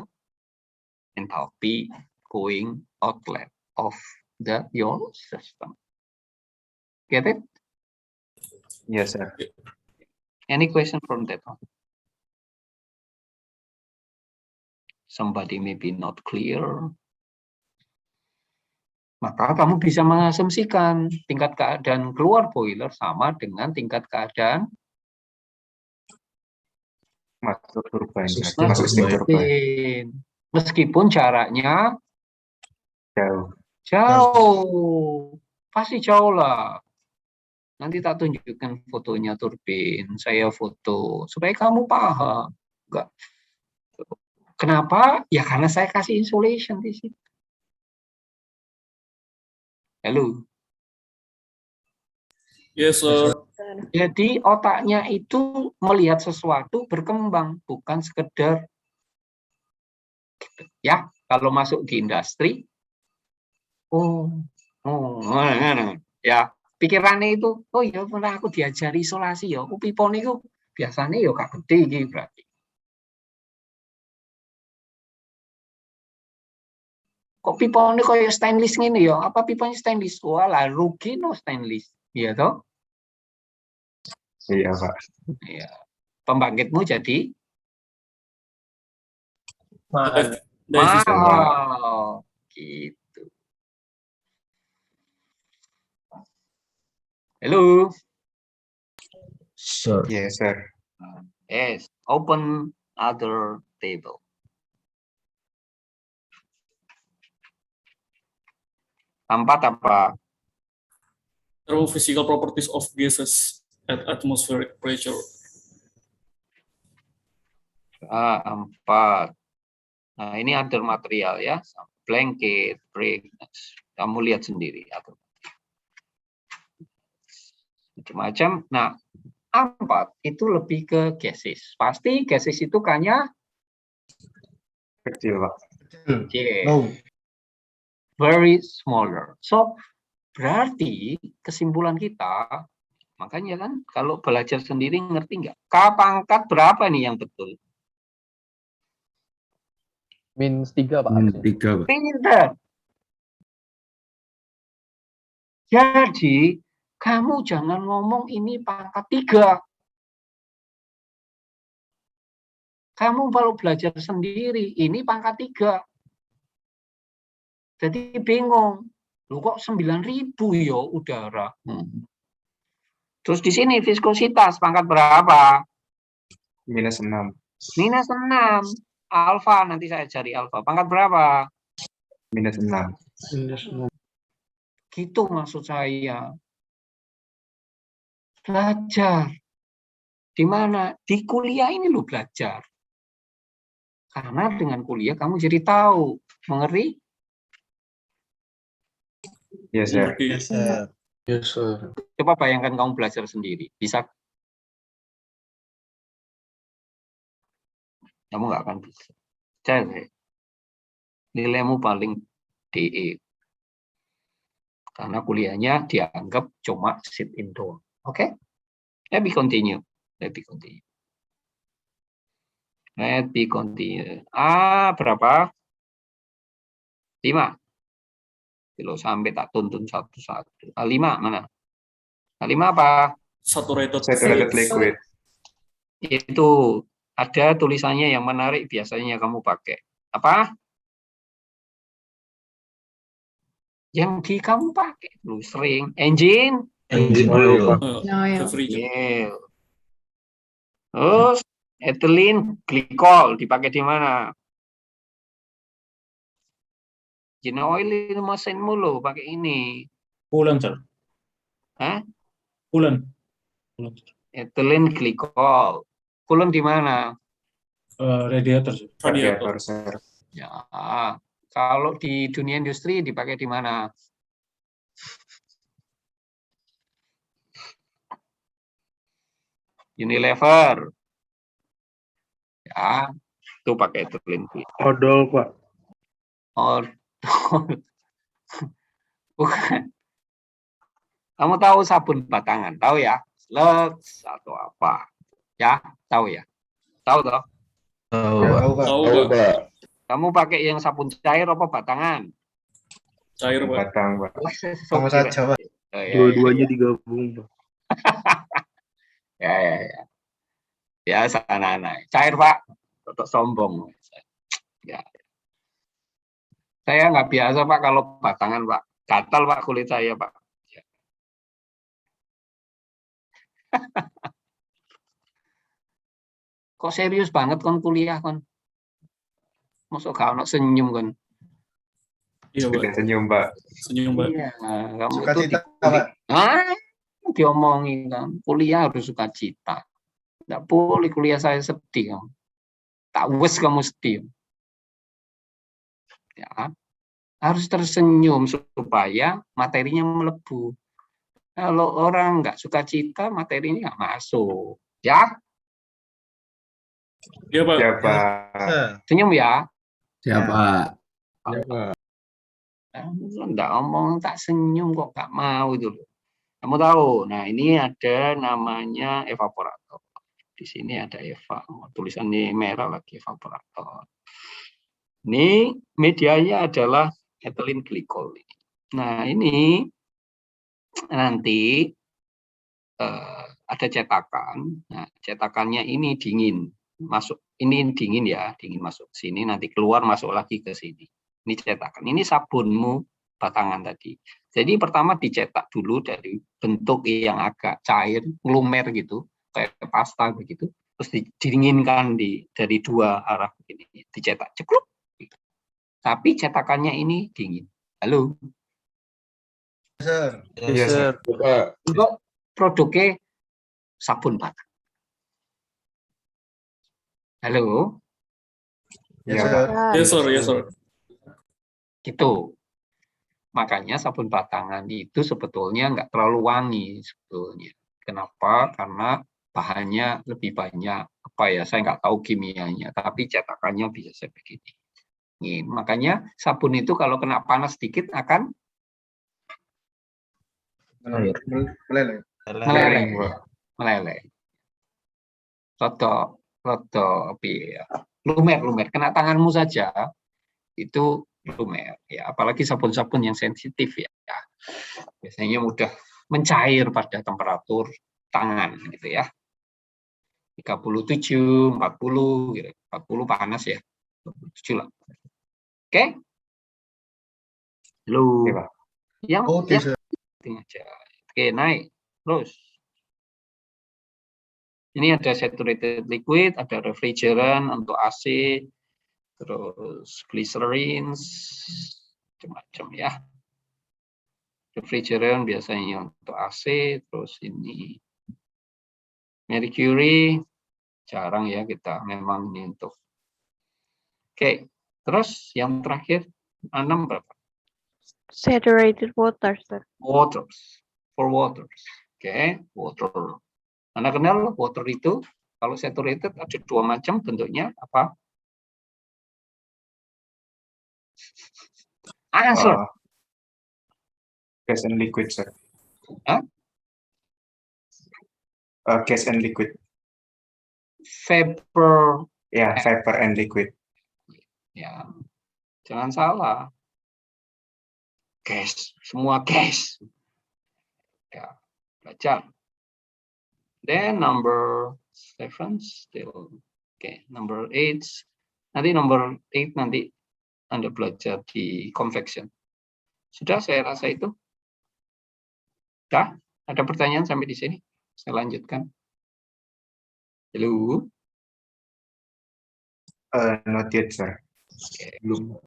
enthalpy going outlet of your system. Get it? Yes, sir. Any question from that one? Somebody may be not clear. Maka kamu bisa mengasumsikan tingkat keadaan keluar boiler sama dengan tingkat keadaan Masuk turbine. masuk steam turbine. Meskipun jaraknya jauh. Pasti jauh lah. Nanti tak tunjukkan fotonya turbin, saya foto supaya kamu paham. Enggak. Kenapa? Ya karena saya kasih insulation di situ. Halo. Yes, sir. Jadi otaknya itu melihat sesuatu berkembang, bukan sekedar ya. Kalau masuk di industri, ya pikirannya itu, oh ya pernah aku diajari isolasi ya, pipon itu biasanya ya gak gede gitu berarti. Kok piponnya kayak stainless ini ya? Apa piponnya stainless? Walah, rugi no stainless. Iya toh? Iya, Pak. Iya. Pembangkitmu jadi Mahal. mahal. Gitu. Hello. Sir. Yes, sir. Yes. Open other table. Empat apa? Thermophysical properties of gases at atmospheric pressure. Empat. Nah, ini other material ya. Blanket, brick. Kamu lihat sendiri. Macam-macam. Nah, empat itu lebih ke gases. Pasti gases itu kayaknya Kecil, Pak. kecil. No. Very smaller. So, berarti kesimpulan kita, makanya kan kalau belajar sendiri ngerti nggak? K pangkat berapa nih yang betul? -3, Pak. -3, Pak. Pinter. Jadi, kamu jangan ngomong ini pangkat 3. Kamu baru belajar sendiri, ini pangkat 3. Jadi bingung. Loh kok 9.000 ya udara. Terus di sini viskositas pangkat berapa? -6. -6. Alfa, nanti saya cari alfa. Pangkat berapa? -6. Gitu maksud saya. Belajar. Di mana? Di kuliah ini lo belajar. Karena dengan kuliah kamu jadi tahu. Mengerti? Yes, sir. Yes, sir. Yes, sir. Coba bayangkan kamu belajar sendiri. Bisa? Kamu nggak akan bisa. Cari. Nilaimu paling DE. Karena kuliahnya dianggap cuma sit in doang. Oke? Let me continue. Let me continue. Let me continue. Berapa? 5. Kalau sampai tak tuntun satu-satu. 5 mana? 5 apa? Saturated liquid. Itu ada tulisannya yang menarik biasanya kamu pakai. Apa? Yang di kamu pakai lu sering engine Oil. oil. Terus ethylene glycol dipakai di mana? Engine oil itu mesinmu lo pakai ini. Coolant, sir. Hah? Coolant. Ethylene glycol. Coolant di mana? Radiator, sir. Radiator, sir. Ya, kalau di dunia industri dipakai di mana? Unilever. Ya, itu pakai ethylene glycol. Odol, Pak. Bukan. Kamu tahu sabun batangan, tahu ya? Lux atau apa? Ya, tahu ya? Tahu toh? Tahu, Pak. Kamu pakai yang sabun cair apa batangan? Cair, Pak. Batang, Pak. Sama saja, Pak. Dua-duanya digabung, Pak. Ya. Biasa anak-anak. Cair, Pak. Untuk sombong. Ya. Saya nggak biasa, Pak, kalau batangan, Pak. Gatal, Pak, kulit saya, Pak. Ya. Kok serius banget kon kuliah, kon? Masuk gak ono senyum, kon? Iya, Pak. Senyum, Pak. Senyum, Pak. Iya, kamu Suka itu cita, Pak. diomongin kan. Kuliah harus suka cita. Nggak boleh kuliah saya sedih. Kamu. Tak wes kamu sedih. Ya, harus tersenyum supaya materinya melebu. Kalau orang nggak suka cita, materinya nggak masuk. Ya, Iya, Pak. Ya, Pak. senyum ya. Siapa? Nggak omong tak senyum kok nggak mau itu loh. Kamu tahu, nah ini ada namanya evaporator. Di sini ada tulisannya merah lagi evaporator. Ini medianya adalah ethylene glycol. Nah ini nanti ada cetakan. Nah cetakannya ini dingin masuk. Ini dingin ya, dingin masuk sini. Nanti keluar masuk lagi ke sini. Ini cetakan. Ini sabunmu batangan tadi. Jadi pertama dicetak dulu dari bentuk yang agak cair, lumer gitu, kayak pasta begitu. Terus didinginkan dari dua arah begini, dicetak cekluk. Tapi cetakannya ini dingin. Halo. Yes, sir. Untuk produknya sabun batangan. Halo. Ya, Pak. Yes, sir. Yes, sir. Gitu. Makanya sabun batangan itu sebetulnya nggak terlalu wangi sebetulnya. Kenapa? Karena bahannya lebih banyak. Apa ya? Saya nggak tahu kimianya. Tapi cetakannya bisa begini. Nih, makanya sabun itu kalau kena panas sedikit akan meleleh. Roto, lumer. Kena tanganmu saja itu lumer. Ya, apalagi sabun-sabun yang sensitif ya. Biasanya mudah mencair pada temperatur tangan gitu ya. 37, 40 gitu. 40 panas ya. 27 lah. Oke? Halo. Yang aja. Oke, naik. Terus. Ini ada saturated liquid, ada refrigerant untuk AC, terus glycerins, macam-macam ya. Refrigerant biasanya untuk AC, terus ini mercury, jarang ya kita memang ini untuk. Oke, terus yang terakhir 6 berapa? Saturated water, sir. Waters. For waters. Oke, water. Anda kenal water itu? Kalau saturated ada dua macam bentuknya. Apa? Answer. Gas and liquid, sir. Hah? Gas and liquid. Vapor. Ya, vapor and liquid. Ya, jangan salah. Gas, semua gas. Ya, baca. Then number 7 still. Okay, number 8. Nanti number 8 nanti Anda belajar di convection. Sudah saya rasa itu. Sudah? Ada pertanyaan sampai di sini? Saya lanjutkan. Halo. Not yet, sir. Belum.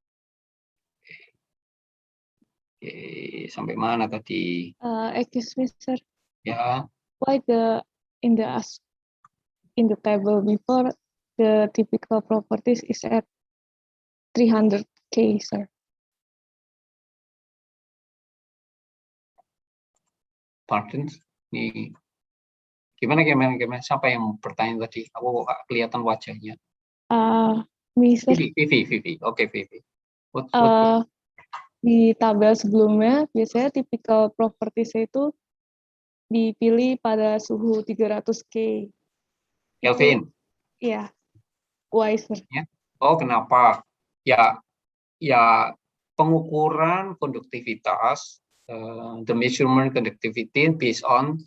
Oke, sampai mana tadi? Excuse me, sir. Ya. Why in the table before the typical properties is at 300K, sir? Pardon? Nih. Gimana? Siapa yang bertanya tadi? Aku kelihatan wajahnya. Me, sir. Vivi. Oke, Vivi. Di tabel sebelumnya, biasanya typical properties itu dipilih pada suhu 300K. Kelvin. Iya. Why, sir? Ya. Oh, kenapa? Ya, pengukuran konduktivitas, the measurement conductivity based on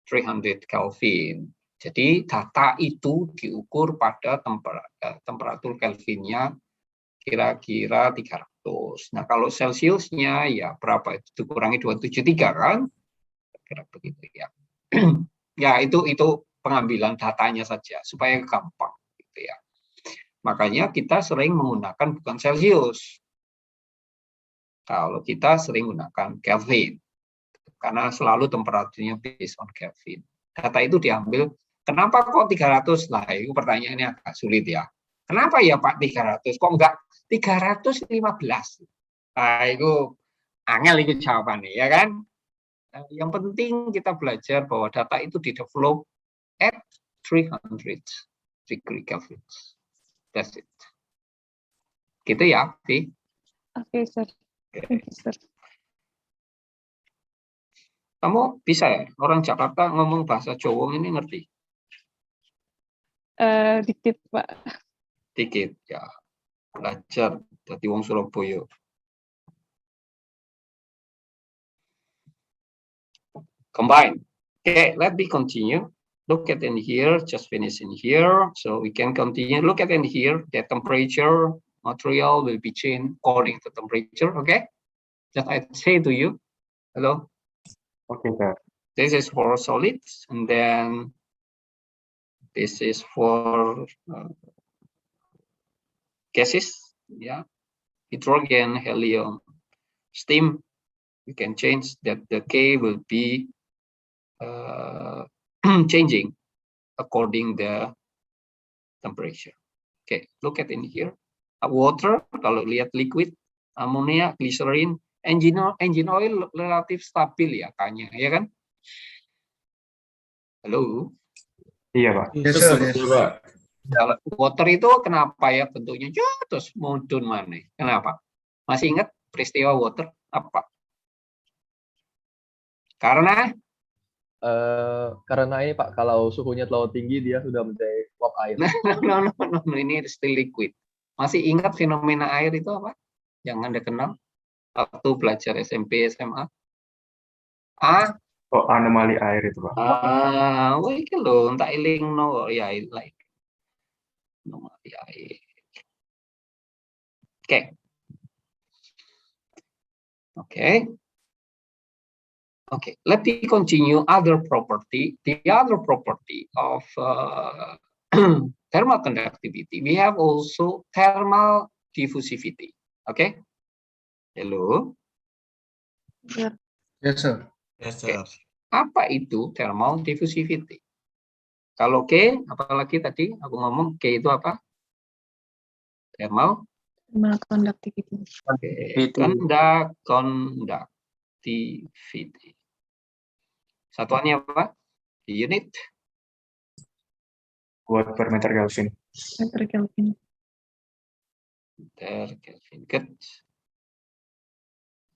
300 Kelvin. Jadi data itu diukur pada temperatur Kelvinnya kira-kira 300. Nah, kalau Celsiusnya ya berapa? Itu kurangi 273 kan? Kira begitu ya. Ya, itu pengambilan datanya saja supaya gampang gitu ya. Makanya kita sering menggunakan bukan Celsius. Kalau kita sering menggunakan Kelvin. Karena selalu temperaturnya based on Kelvin. Data itu diambil, kenapa kok 300? Lah, itu pertanyaannya agak sulit ya. Kenapa ya Pak 300? Kok enggak 315? Nah, itu angel itu jawabannya, ya kan? Nah, yang penting kita belajar bahwa data itu di-develop at 300 degree Kelvin. That's it. Gitu ya, Vi? Oke, sir. Thank you, sir. Kamu bisa ya? Orang Jakarta ngomong bahasa Jawa ini ngerti? Dikit, Pak. Dikit, ya. Belajar dari wong Surabaya. Combine. Okay, let me continue. Look at in here, just finish in here. So we can continue. Look at in here, the temperature, material will be changed according to temperature, okay? Just I say to you, hello? Okay, sir. This is for solids, and then this is for gases, yeah, hydrogen, helium, steam. You can change that. The K will be changing according the temperature. Okay, look at in here. Water, kalau lihat liquid, ammonia, glycerin, engine oil relatif stabil ya K-nya, ya kan? Halo? Iya, Pak. Yes, sir. Water itu kenapa ya bentuknya terus mudun mana? Kenapa? Masih ingat peristiwa water apa? Karena ini Pak, kalau suhunya terlalu tinggi dia sudah menjadi uap air. No, ini still liquid. Masih ingat fenomena air itu apa? Yang Anda kenal waktu belajar SMP, SMA? Oh, anomali air itu, Pak. Wah, iki lho, tak elingno ya, like anomali air. Okay, let me continue other property. The other property of thermal conductivity, we have also thermal diffusivity. Okay? Hello? Yes, sir. Yes, Okay. sir. Apa itu thermal diffusivity? Kalau K, apalagi tadi aku ngomong K itu apa? Thermal Thermal conductivity. Oke, conductivity. Satuannya apa? Unit Watt per meter Kelvin. Meter Kelvin. meter Kelvin. Good.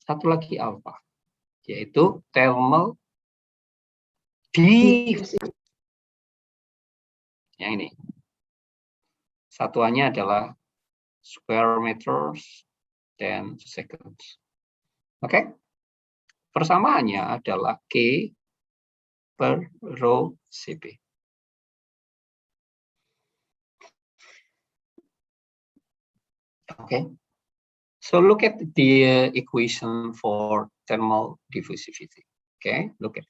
Satu lagi alpha, yaitu thermal diffusion. Yang ini. Satuannya adalah square meters dan seconds. Oke. Persamaannya adalah K per rho Cp. Okay. So look at the equation for thermal diffusivity. Okay, look at.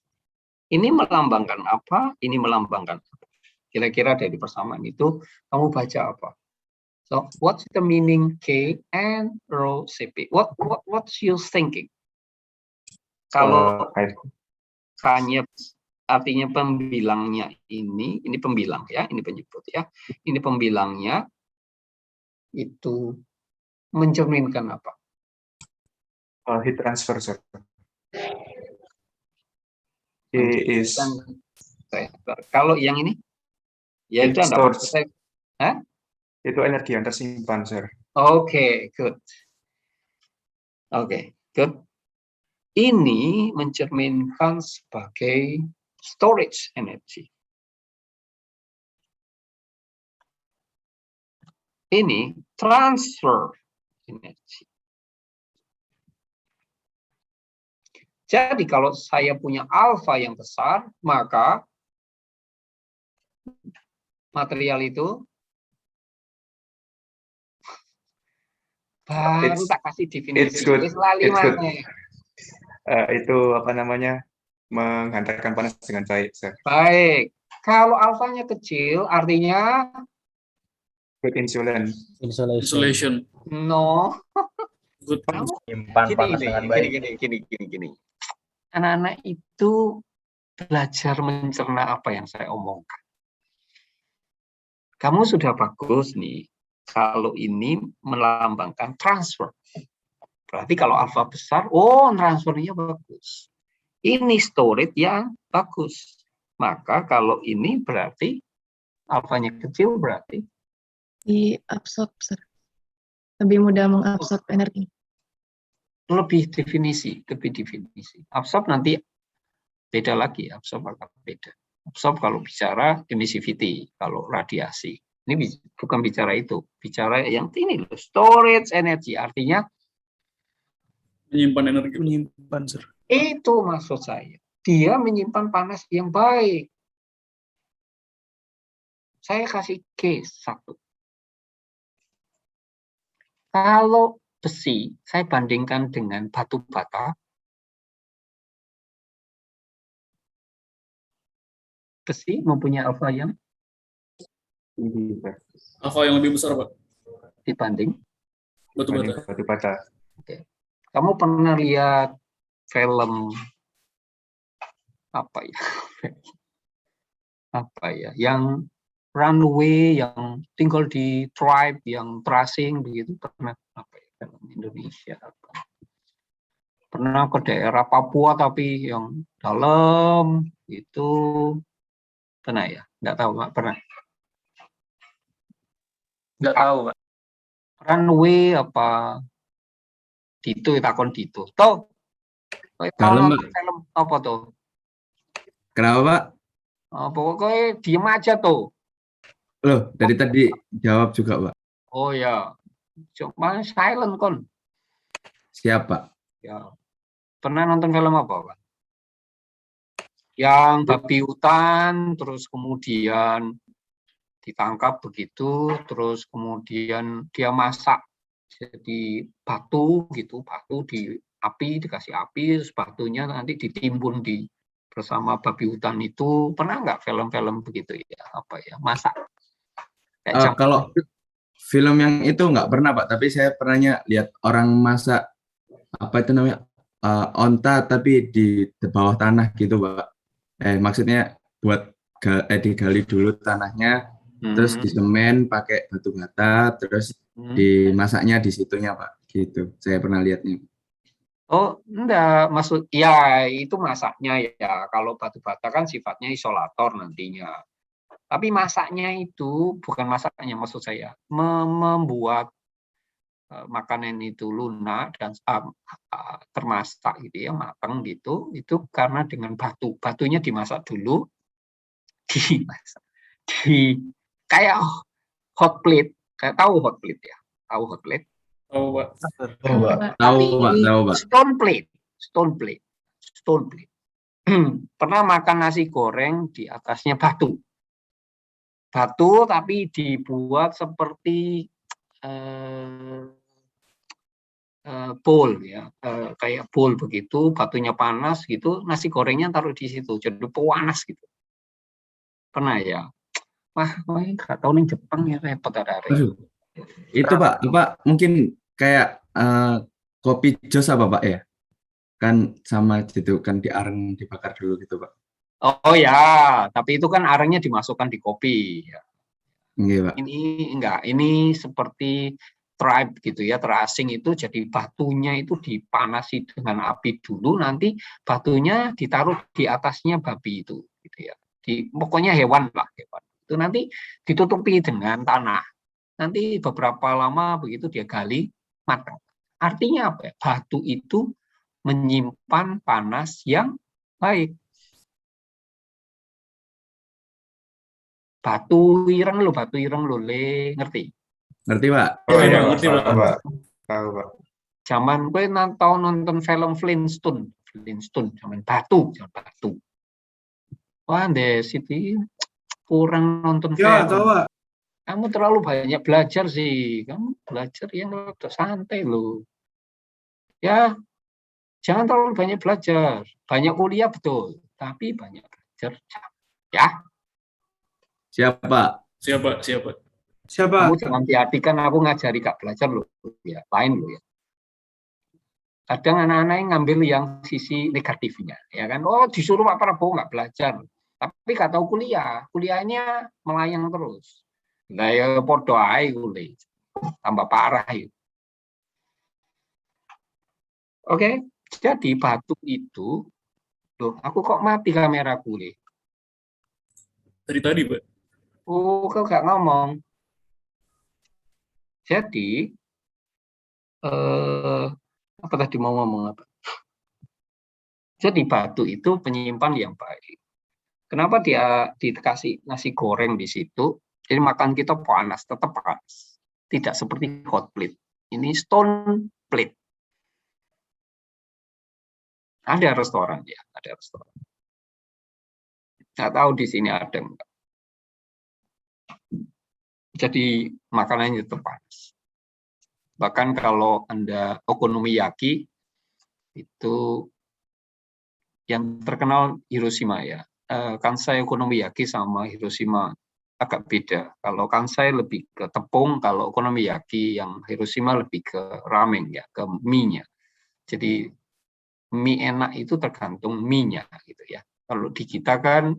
Ini melambangkan apa? Ini melambangkan apa? Kira-kira dari persamaan itu kamu baca apa? So, what's the meaning K and rho Cp? What's you thinking? Kalau hanya artinya pembilangnya ini pembilang ya, ini penyebut ya, ini pembilangnya itu mencerminkan apa? Heat transfer, sir. Is kalau yang ini, ya itu Anda itu energi yang tersimpan, sir. Oke, good. Oke, good. Ini mencerminkan sebagai storage energy. Ini transfer energy. Jadi kalau saya punya alfa yang besar, maka material itu baru tak kasih definisi. It's good. It's good. Itu apa namanya, menghantarkan panas dengan baik, sir. Baik. Kalau alfanya kecil, artinya good insulation. Insulation. No. Good. Simpan panas dengan baik. Gini. Anak-anak itu belajar mencerna apa yang saya omongkan. Kamu sudah bagus nih. Kalau ini melambangkan transfer. Berarti kalau alfa besar, transfernya bagus. Ini storage yang bagus. Maka kalau ini berarti alfanya kecil berarti Diabsorb, sir. Lebih mudah mengabsorb energi. lebih definisi. Absorb nanti beda lagi, absorb akan beda. Absorb kalau bicara emissivity, kalau radiasi. Ini bukan bicara itu, bicara yang ini loh, storage energy, artinya Menyimpan energi, menyimpan, sir. itu maksud saya. Dia menyimpan panas yang baik. Saya kasih K1. Kalau besi, saya bandingkan dengan batu bata. Besi mempunyai alfa yang tinggi, Alfa yang lebih besar, Pak, dibanding batu bata. Oke. Kamu pernah lihat film apa ya? Yang runway, yang tinggal di tribe, yang terasing begitu, pernah apa ya? Film Indonesia apa? Pernah ke daerah Papua tapi yang dalam itu pernah ya? Nggak tahu, Pak, pernah? Nggak tahu, Pak. Runway apa? Dito, takon Dito. Tuh. Dalam, Pak. Film apa tuh? Kenapa, Pak? Pokoknya diem aja tuh. Loh, dari tadi jawab juga, Pak. Oh ya, cuma silent kon. Siapa? Ya, pernah nonton film apa, Pak? Yang babi hutan, terus kemudian ditangkap begitu, terus kemudian dia masak jadi batu gitu, batu di api, dikasih api, terus batunya nanti ditimbun di bersama babi hutan itu. Pernah nggak film-film begitu ya? Apa ya, masak? Kalau film yang itu nggak pernah, Pak, tapi saya pernahnya lihat orang masak apa itu namanya onta tapi di bawah tanah gitu, Pak. Maksudnya buat digali dulu tanahnya, terus disemen pakai batu bata, terus dimasaknya di situnya Pak. Gitu. Saya pernah lihatnya. Oh, enggak, maksud ya itu masaknya ya. Kalau batu bata kan sifatnya isolator nantinya. Tapi masaknya itu bukan masaknya, maksud saya membuat makanan itu lunak dan termasak gitu ya, matang gitu. Itu karena dengan batu. Batunya dimasak dulu, dimasak di kayak hot plate. Kayak tahu hot plate ya? Tahu hot plate? Oh, Pak. Tapi tahu, Pak. stone plate. Pernah makan nasi goreng di atasnya batu. Batu tapi dibuat seperti bowl ya, kayak bowl begitu, batunya panas gitu, nasi gorengnya taruh di situ, jadi panas gitu. Pernah ya? Wah, nggak tahu nih Jepang ya repot ada. Itu Pak, mungkin kayak kopi jos apa Pak ya? Kan sama gitu kan diareng dibakar dulu gitu Pak. Oh ya, tapi itu kan arengnya dimasukkan di kopi. Ya. Iya, Pak. Ini seperti tribe gitu ya, terasing itu jadi batunya itu dipanasi dengan api dulu, nanti batunya ditaruh di atasnya babi itu, gitu ya. Pokoknya hewan lah, hewan. Itu nanti ditutupi dengan tanah. Nanti beberapa lama begitu dia gali matang. Artinya apa ya? Batu itu menyimpan panas yang baik. Batu ireng lo, Le, ngerti? Ngerti Pak? Oh iya, ngerti Pak. Tahu Pak. Zaman gue tahu nonton film Flintstone, zaman batu. Wah, deh Siti kurang nonton film. Tahu Pak. Kamu terlalu banyak belajar sih. Kamu belajar yang udah santai lo. Ya, jangan terlalu banyak belajar. Banyak kuliah betul, tapi banyak belajar. Ya. Siapa? Kamu jangan diartikan aku ngajari Kak belajar loh. Ya, lain loh ya. Kadang anak-anak yang ngambil yang sisi negatifnya, ya kan? Oh, disuruh Pak Prabowo nggak belajar, tapi nggak tahu kuliahnya melayang terus. Nah, ya podo ae kuliah, tambah parah itu. Oke, jadi batu itu, loh, aku kok mati kamera kuliah? Dari tadi, Pak. Oh, kau nggak ngomong. Jadi, apa tadi mau ngomong apa? Jadi batu itu penyimpan yang baik. Kenapa dia dikasih nasi goreng di situ? Jadi makan kita panas, tetap panas. Tidak seperti hot plate. Ini stone plate. Ada restoran ya, ada restoran. Nggak tahu di sini ada enggak. Jadi makanannya tetap panas. Bahkan kalau Anda okonomiyaki itu yang terkenal Hiroshima ya. Kansai okonomiyaki sama Hiroshima agak beda. Kalau Kansai lebih ke tepung, kalau okonomiyaki yang Hiroshima lebih ke ramen ya, ke mie-nya. Jadi mie enak itu tergantung mie-nya gitu ya. Kalau di kita kan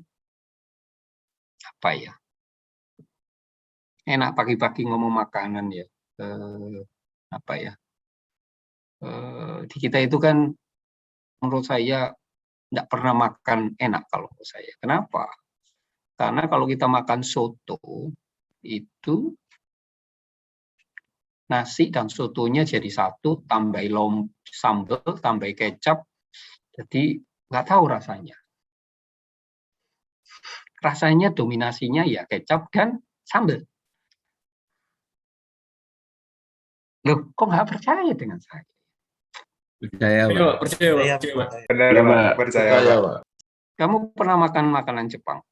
apa ya? Enak pagi-pagi ngomong makanan ya. Apa ya? Di kita itu kan menurut saya tidak pernah makan enak kalau menurut saya. Kenapa? Karena kalau kita makan soto itu nasi dan sotonya jadi satu, tambah sambal, tambah kecap, jadi nggak tahu rasanya. Rasanya dominasinya ya kecap dan sambal. Loh, kok nggak percaya dengan saya? Percaya, Pak. Benar, Pak. Percaya, Pak. Kamu pernah makan makanan Jepang?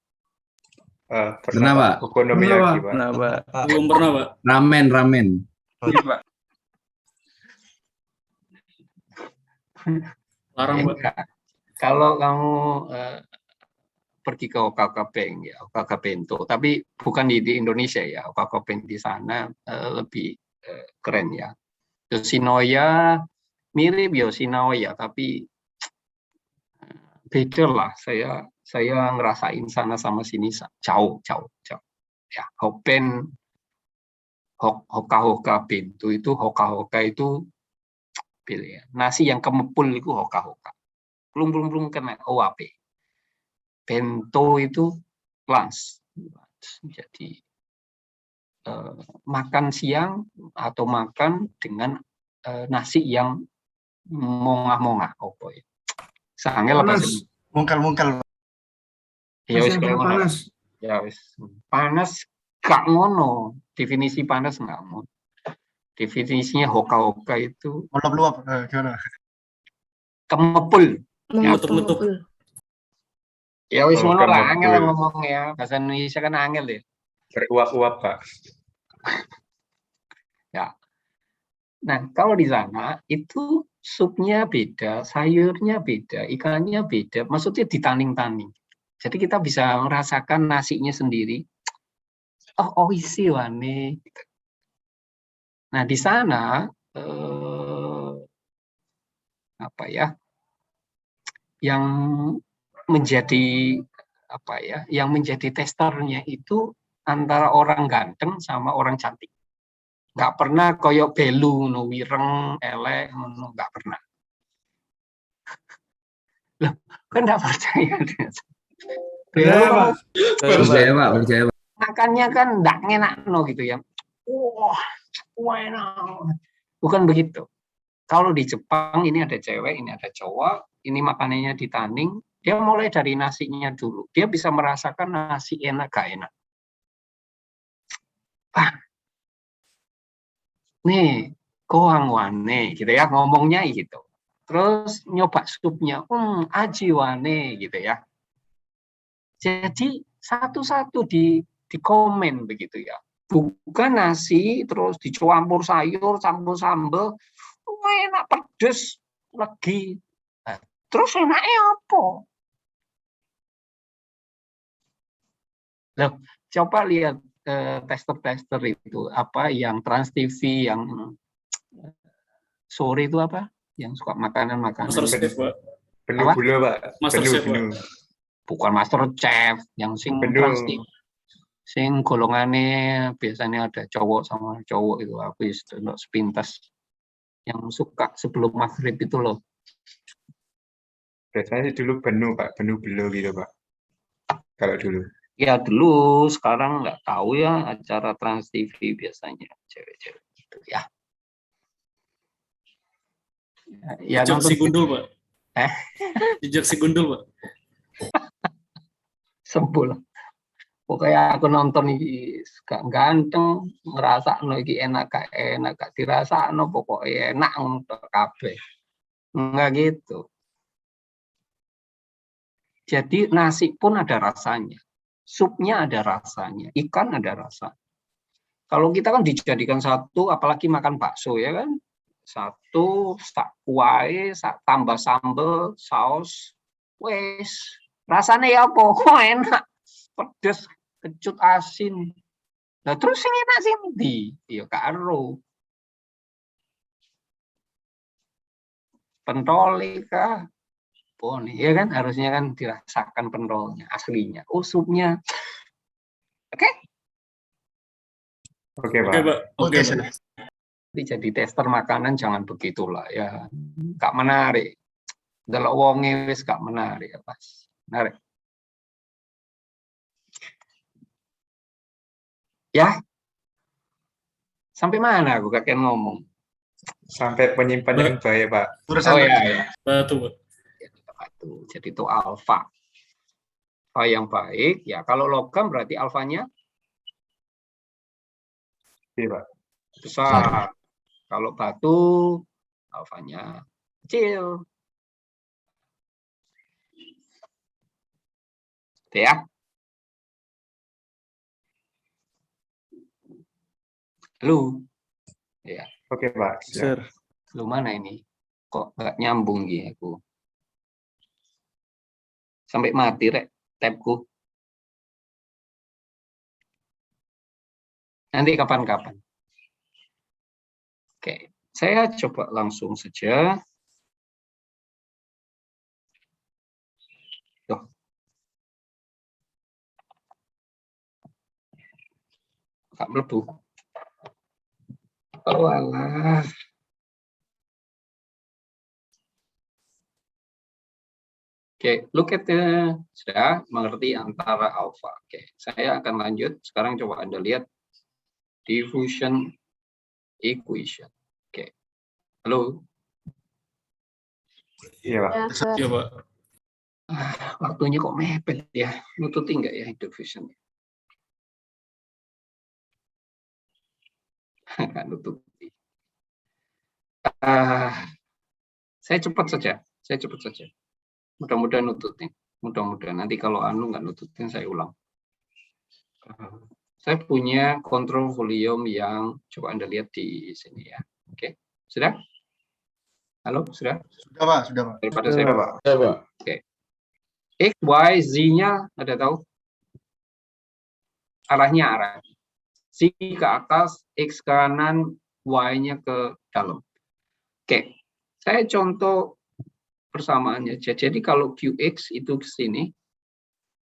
Pernah, Pak. Okonomiyaki, Pak. Belum pernah, Pak. Ramen. Iya, Pak. Larang, Pak. Kalau kamu pergi ke Okakaben ya, Okakabento, tapi bukan di Indonesia ya, Okakaben di sana lebih keren ya. Yoshinoya mirip Yoshinoya, tapi beda lah. Saya ngerasain sana sama sini jauh. ya hopen, hoka-hoka bento itu hoka-hoka itu pilih ya. Nasi yang kemepul itu hoka-hoka. Belum kena OAP. Bento itu lunch. Jadi makan siang atau makan dengan nasi yang mongah-mongah opo ya. Sangel apa sih? Mungkal-mungkal. Ya wis panas. Ya wis. Panas gak ngono. Definisi panas gak ngono. Definisinya hoka-hoka itu Meluap-luap. Gimana? kemepul. Ya, Meletup-letup. ya wis ngono lah, kemepul. angel ngomong ya. Bahasa Indonesia kan angel ya. Beruap-uap, Pak. Ya. Nah, kalau di sana itu supnya beda, sayurnya beda, ikannya beda, maksudnya ditaning-taning. Jadi kita bisa merasakan nasinya sendiri. Oh, isi wane. Nah, di sana apa ya? Yang menjadi apa ya? Yang menjadi testernya itu antara orang ganteng sama orang cantik. Nggak pernah koyok belu, no wireng, elek, no, nggak pernah. Loh, kan nggak percaya. Percaya Pak, percaya Pak. Makannya kan nggak enak no gitu ya. Wah, enak. Bukan begitu. Kalau di Jepang ini ada cewek, ini ada cowok, ini makanannya ditaning, dia mulai dari nasinya dulu. Dia bisa merasakan nasi enak gak enak. Nih, koang wane gitu ya, ngomongnya gitu. Terus nyoba supnya, aji wane gitu ya. Jadi satu-satu di komen begitu ya. Bukan nasi terus dicampur sayur, campur sambal, enak pedes lagi. Nah, terus enaknya apa? Loh, coba lihat tester-tester itu apa yang Trans TV yang sore itu apa? Yang suka makanan-makanan. Masterchef, Pak. Penuh gula, Pak. Masterchef, Pak. Bukan Masterchef, yang sing Trans TV. Sing golongannya biasanya ada cowok sama cowok itu aku untuk sepintas yang suka sebelum maghrib itu loh. Biasanya sih dulu penuh, Pak. Penuh belo gitu, Pak. Kalau dulu. Ya dulu, sekarang nggak tahu ya acara Trans TV biasanya cewek-cewek gitu ya. Ya Jejak si gundul, Pak. Jejak si gundul, Pak. Sebul. Pokoknya aku nonton ini gak ganteng, ngerasa iki enak gak dirasa pokoknya enak untuk kabeh. Enggak gitu. Jadi nasi pun ada rasanya, supnya ada rasanya, ikan ada rasanya. Kalau kita kan dijadikan satu, apalagi makan bakso ya kan, satu sak kuah, tambah sambal, saus, wes rasanya ya apa? Enak, pedes, kecut, asin. Nah terus yang enak sih di, ya karo. Pentol kah? Nih, ya kan harusnya kan dirasakan pentolnya aslinya. Oh supnya, oke? Oke, Pak. Oke, Pak. Oke, Pak. Jadi tester makanan jangan begitulah ya, gak menarik. Delok wonge wis gak menarik ya Mas. Menarik. Ya. Sampai mana aku kakek ngomong? Sampai penyimpan yang baik, Pak. Oh ya. Batu, Pak. Jadi itu alfa. Alfa yang baik, ya kalau logam berarti alfanya besar. Kalau batu, alfanya kecil. Ya. Lu. Ya. Oke, Pak. Sir. Lu mana ini? Kok nggak nyambung gitu aku? Sampai mati rek tabku. Nanti kapan-kapan. Oke, saya coba langsung saja. Tuh. gak mlebu. Oh alah. Oke, look at sudah mengerti antara alpha. Oke, saya akan lanjut. Sekarang coba Anda lihat diffusion equation. Oke, halo. Iya, Pak. Ya, Sir. Iya, Pak. Waktunya kok mepet ya. Nututi nggak ya diffusion? Nggak nututi. Saya cepat saja. Mudah-mudahan nututin. Mudah-mudahan nanti kalau nggak nututin saya ulang. Saya punya kontrol volume yang coba Anda lihat di sini ya. Oke, sudah? Halo, sudah? Sudah, Pak. Sudah, Pak. Daripada Sudah, saya. Pak. Oke. X, Y, Z-nya ada tahu? Arahnya. Z ke atas, X ke kanan, Y-nya ke dalam. Oke, saya contoh persamaannya. Jadi kalau QX itu ke sini,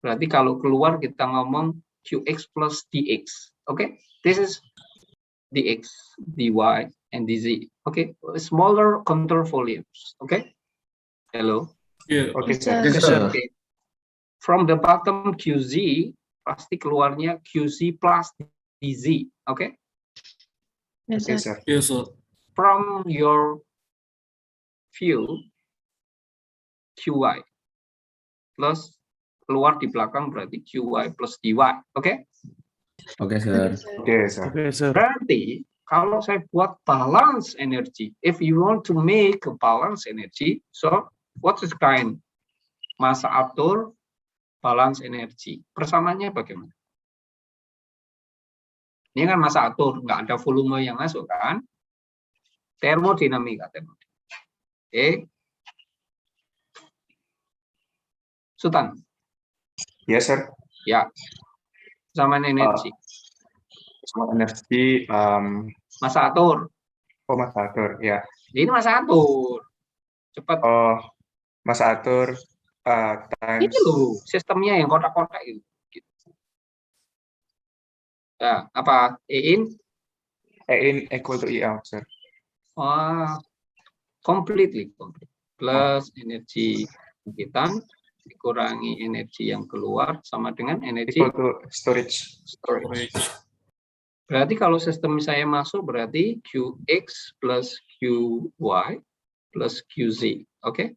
berarti kalau keluar kita ngomong QX plus DX. Oke, this is DX, DY, and DZ. Oke, smaller control volumes. Oke, hello. Iya. Oke, Sir. Sir. Okay. From the bottom QZ, pasti keluarnya QZ plus DZ. Oke. Ya, Oke, Sir. Sir. Iya, Sir. From your view, QY plus keluar di belakang berarti QY plus DY. Oke. Oke, Sir. Oke, Sir. Oke, Sir. Berarti kalau saya buat balance energy, if you want to make a balance energy, so what is kind? Massa atur, balance energy. Persamaannya bagaimana? Ini kan massa atur, nggak ada volume yang masuk kan? Termodinamika. Oke. Sultan. Yes, Sir. Ya. Persamaan energi. Sama energi Massa atur. massa atur, ya. Ini massa atur. Cepat. Oh, massa atur times Ini loh sistemnya yang kotak-kotak itu. Ya, apa? E in equal to E out, Sir. Wah, completely complete. Plus energi bangkitan dikurangi energi yang keluar sama dengan energi Equal to storage. Berarti kalau sistem saya masuk berarti QX plus QY plus QZ. Oke?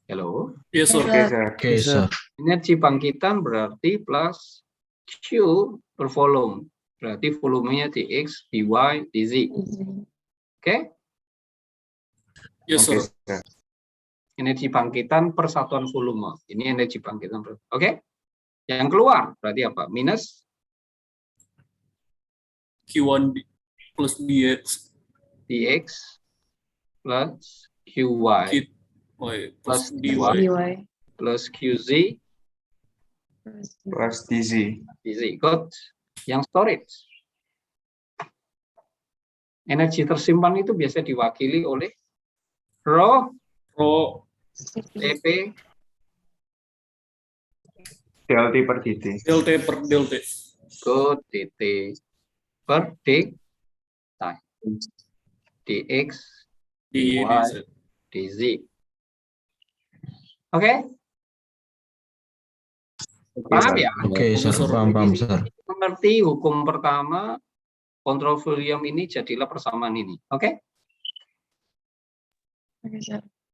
Hello? Yes, Sir. Oke, Sir. Oke, Sir. Energi bangkitan berarti plus Q per volume. Berarti volumenya dx, dy, dz. Oke? Yes, Oke, Sir. Sir. Energi bangkitan per satuan volume. Ini energi bangkitan. Oke? Yang keluar berarti apa? Minus Q1 plus DX. dx plus qy Plus DY. plus qz Plus DZ. dz. Good. Yang storage. Energi tersimpan itu biasa diwakili oleh rho Cp DLT per DT. DLT per DLT. Good. dt per d dx dy dz. Oke? Paham ya? Oke, Sir. Paham, Sir. Mengerti hukum pertama, kontrol volume ini jadilah persamaan ini. Oke?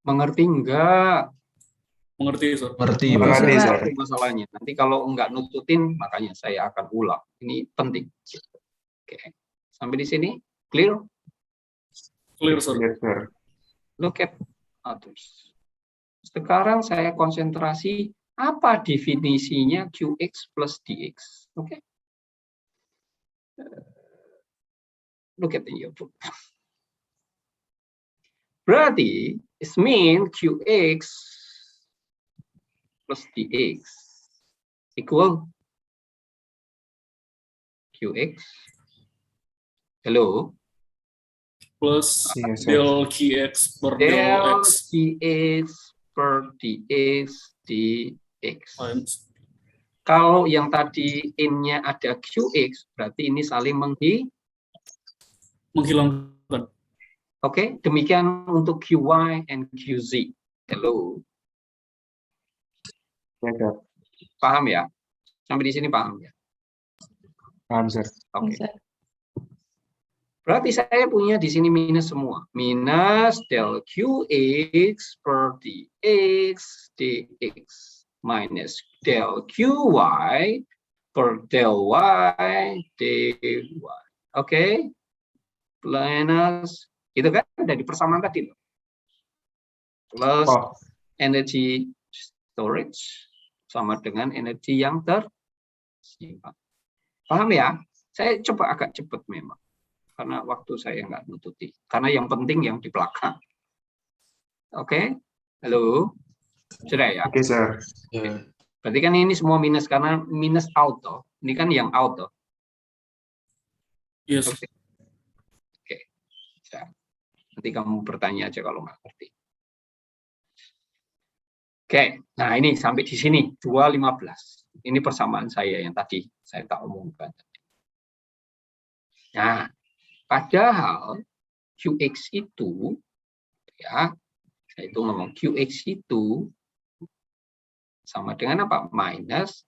Mengerti enggak? Mengerti, Sir. Mengerti, Pak. Mengerti, Sir. Itu masalahnya. Nanti kalau enggak nututin, makanya saya akan ulang. Ini penting. Oke. Sampai di sini, clear? Clear, Sir. Yes, Sir. Look at others. Sekarang saya konsentrasi apa definisinya QX plus DX. Oke. Look at your book. Berarti it mean QX plus DX equal QX. Hello. Plus Yes, Sir. del QX per del Del X. QX per DX dx. Times. Kalau yang tadi in-nya ada QX, berarti ini saling menghilangkan. Oke, demikian untuk QY and QZ. Hello. Ya, Paham ya? Sampai di sini paham ya? paham, sir. Oke. Berarti saya punya di sini minus semua. Minus del QX per DX DX minus del QY per del Y dy. Oke. Plus itu kan dari persamaan tadi. Plus energy storage sama dengan energi yang tersimpan. Paham ya? Saya coba agak cepat memang. Karena waktu saya nggak nututi. Karena yang penting yang di belakang. Oke? Halo? Sudah ya? Oke, sir. Berarti kan ini semua minus, karena minus auto. Ini kan yang auto. Yes. Oke. Sudah. Nanti kamu bertanya aja kalau nggak ngerti. Oke. Nah ini sampai di sini. 2,15. Ini persamaan saya yang tadi saya tak omongkan. Nah, padahal QX itu, ya, saya itu ngomong QX itu sama dengan apa? Minus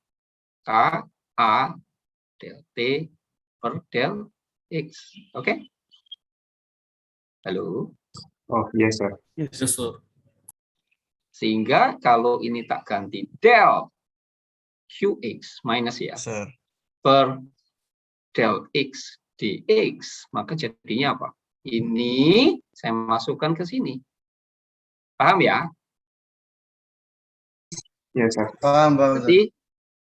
K A del T per del X. Oke? Halo? Oh, yes, sir. Yes, sir. Sehingga kalau ini tak ganti del QX minus ya, per del X dx, maka jadinya apa? Ini saya masukkan ke sini. Paham ya? Ya, sir. Paham, paham. Berarti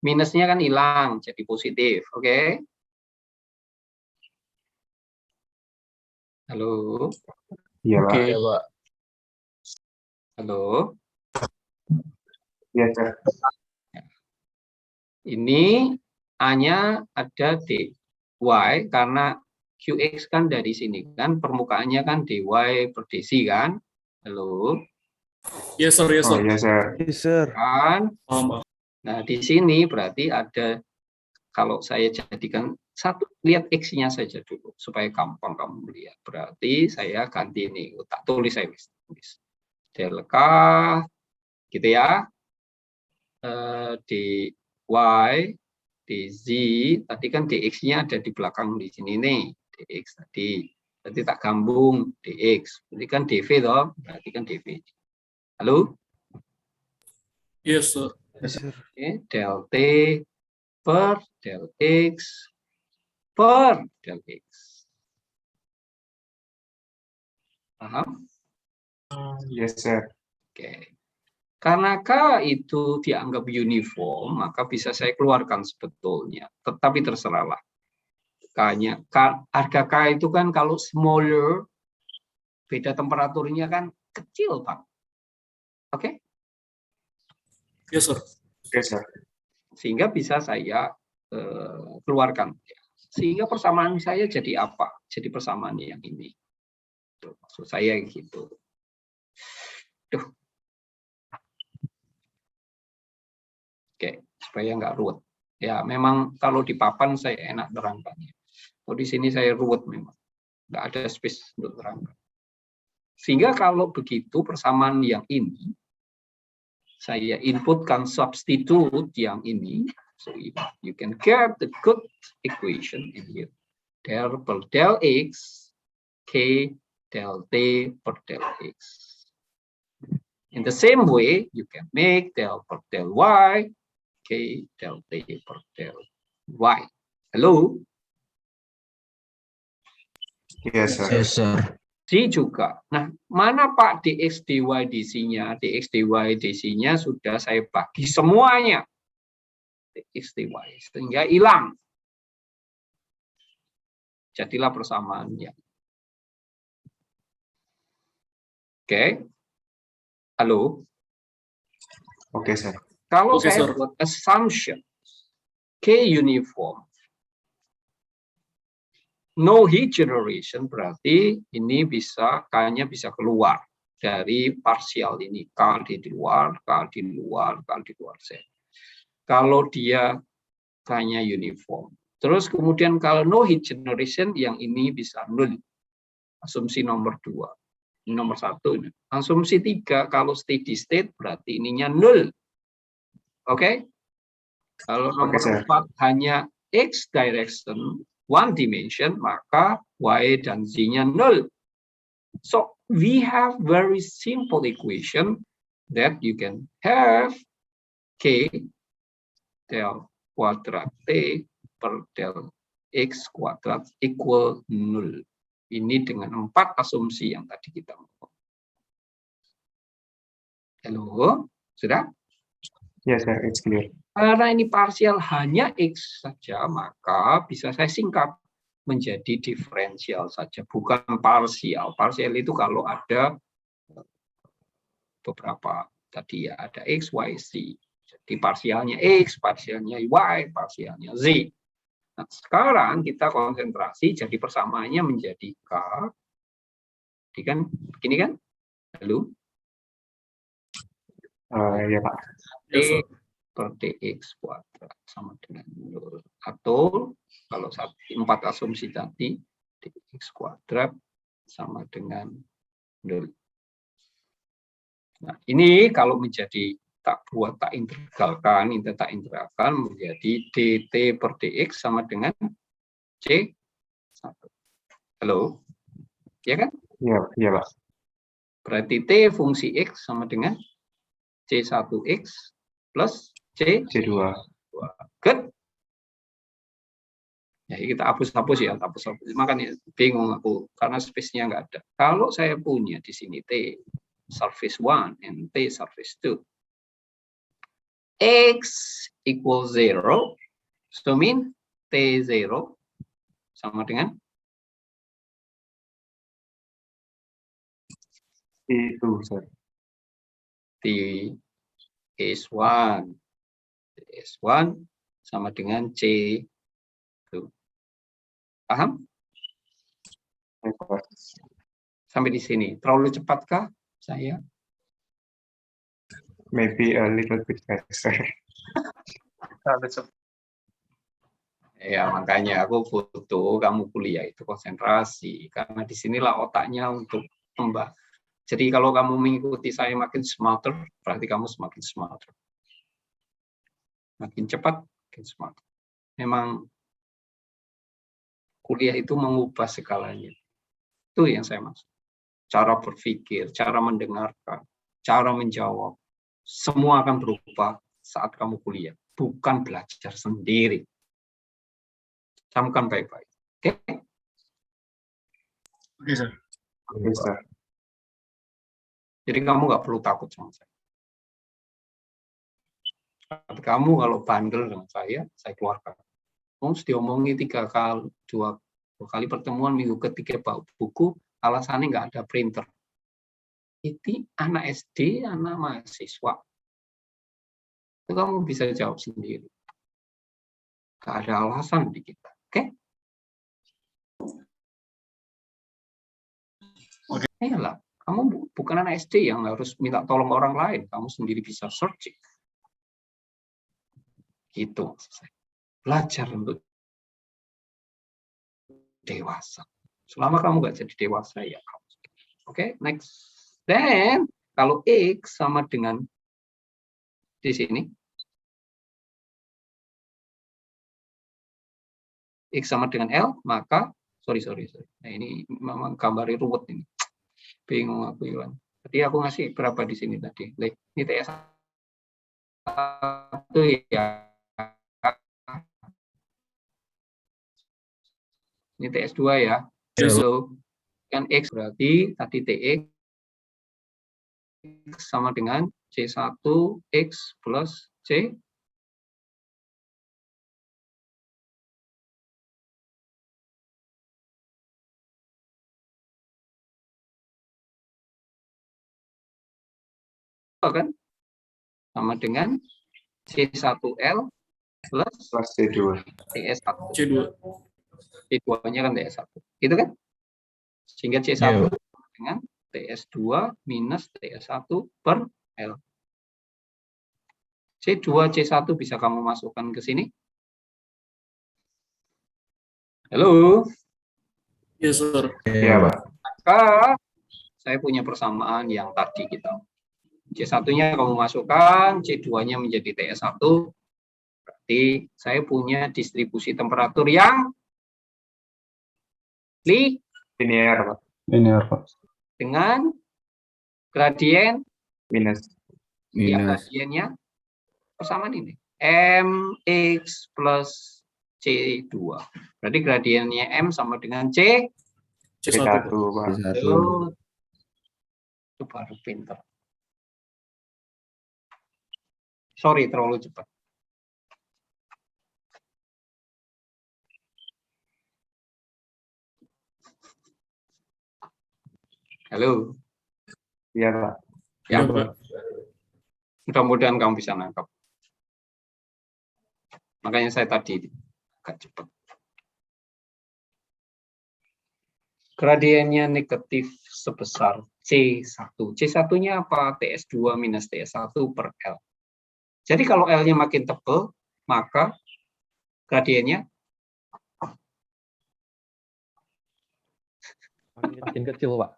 minusnya kan hilang, jadi positif. Oke? Halo? Iya, Pak. Oke, Pak. Halo? Iya, sir. Ini A-nya ada D. Y karena QX kan dari sini kan, permukaannya kan dy per dc kan. Halo? Yes, sir. Yes, sir. Oh, yes, sir. Yes, sir. Kan? Paham. Nah, di sini berarti ada, kalau saya jadikan satu, lihat X-nya saja dulu supaya gampang kamu lihat. Berarti saya ganti ini, tak tulis saya tulis. Del K gitu ya. Dy dz, tadi kan dx-nya ada di belakang di sini nih, dx tadi. Berarti tak gabung dx. Berarti kan dv toh, berarti kan dv. Halo? Yes, sir. Yes, sir. Oke, del T per del X per del X. Paham? Yes, sir. Oke. Karena K itu dianggap uniform, maka bisa saya keluarkan sebetulnya. Tetapi terserahlah. K-nya, harga K itu kan kalau smaller, beda temperaturnya kan kecil, Pak. Oke? Yes, sir. Yes, sir. Sehingga bisa saya keluarkan. Sehingga persamaan saya jadi apa? Jadi persamaan yang ini. Maksud saya gitu. Duh. Oke, supaya nggak ruwet. Ya, memang kalau di papan saya enak terangkannya. Kalau di sini saya ruwet memang. Nggak ada space untuk terangkan. Sehingga kalau begitu persamaan yang ini, saya inputkan substitute yang ini. So you can get the good equation in here. Del per del X, K del T per del X. In the same way, you can make del per del Y, K del T per del Y. Halo? Yes, sir. Yes, sir. C juga. Nah, mana Pak dx dy dc-nya? Dx dy dc-nya sudah saya bagi semuanya. Dx dy. Sehingga hilang. Jadilah persamaannya. Oke. Halo? Oke, sir. Kalau Oke, saya sir. buat assumption K uniform, no heat generation, berarti ini bisa K-nya bisa keluar dari parsial ini. K di luar, K di luar, K di luar. kalau dia hanya uniform. Terus kemudian kalau no heat generation, yang ini bisa nol. Asumsi nomor 2. Nomor 1. Asumsi 3, kalau steady state berarti ininya nol. Oke? Kalau nomor 4 hanya X direction, one dimension, maka Y dan Z-nya nol. So, we have very simple equation that you can have K del kuadrat T per del X kuadrat equal 0. Ini dengan 4 asumsi yang tadi kita mau. Halo, sudah? Yes, sir, it's clear. Karena ini parsial hanya X saja, maka bisa saya singkat menjadi diferensial saja, bukan parsial. Parsial itu kalau ada beberapa, tadi ya ada X, Y, Z. Jadi parsialnya X, parsialnya Y, parsialnya Z. Nah, sekarang kita konsentrasi, jadi persamaannya menjadi K. Begini kan? Halo? Ya, Pak. T per dx kuadrat sama dengan 0. Atau kalau 4 asumsi tadi, dx kuadrat sama dengan 0. Nah, ini kalau menjadi tak integralkan menjadi dt per dx sama dengan c1. Halo? Ya kan? Iya, Pak. Berarti t fungsi x sama dengan c1x plus c2. Good. Ya, kita hapus-hapus ya, makanya bingung aku karena space-nya nggak ada. Kalau saya punya di sini t surface 1 and t surface 2, x equals 0, so mean t0 sama dengan T2, sir. t S1 sama dengan C2. Paham? Sampai di sini. Terlalu cepatkah saya? Maybe a little bit faster. Ya, makanya aku butuh kamu kuliah itu konsentrasi. Karena disinilah otaknya untuk membahas. Jadi kalau kamu mengikuti saya makin smarter, berarti kamu semakin smarter. Makin cepat, makin smarter. Memang kuliah itu mengubah segalanya. Itu yang saya maksud. Cara berpikir, cara mendengarkan, cara menjawab. Semua akan berubah saat kamu kuliah. Bukan belajar sendiri. Camkan baik-baik. Oke? Oke, sir. Oke, sir. Jadi kamu nggak perlu takut sama saya. Kamu kalau bandel dengan saya keluarkan. Kamu diomongi 2 kali pertemuan, minggu ketiga bawa buku, alasannya nggak ada printer. Itu anak SD, anak mahasiswa. Itu kamu bisa jawab sendiri. Nggak ada alasan di kita. Oke? Oke. Iyalah. Kamu bukan anak SD yang harus minta tolong orang lain. Kamu sendiri bisa searching. Gitu maksud saya. Belajar untuk dewasa. Selama kamu nggak jadi dewasa, ya kamu. Oke, next. Then, kalau X sama dengan di sini. X sama dengan L, maka, sorry. Nah, ini memang gambarnya ruwet ini. Bingung aku, Iwan. Tadi aku ngasih berapa di sini tadi? Ini TS1 ya. Ini TS2 ya. So, kan X berarti tadi TX sama dengan C1X plus C. Kan sama dengan C1L plus C2. TS1. C2. C2-nya kan TS1. Gitu kan? Sehingga C1 dengan TS2 minus TS1 per L. C2, C1 bisa kamu masukkan ke sini? Halo? Yes, sir. Iya, Pak. Maka saya punya persamaan yang tadi kita. C1-nya kamu masukkan, C2-nya menjadi TS1. Berarti saya punya distribusi temperatur yang Linear, Pak. Linear, Pak. dengan gradien Minus. ya, Minus. gradiennya persamaan ini. MX plus C2. Berarti gradiennya M sama dengan C1. Pak. Itu baru pinter. Sorry, terlalu cepat. Halo. Iya, Pak. Ya, mudah-mudahan kamu bisa nangkap. Makanya saya tadi agak cepat. Gradiennya negatif sebesar C1. C1-nya apa? TS2 minus TS1 per L. Jadi kalau L-nya makin tebal, maka gradiennya makin kecil, Pak.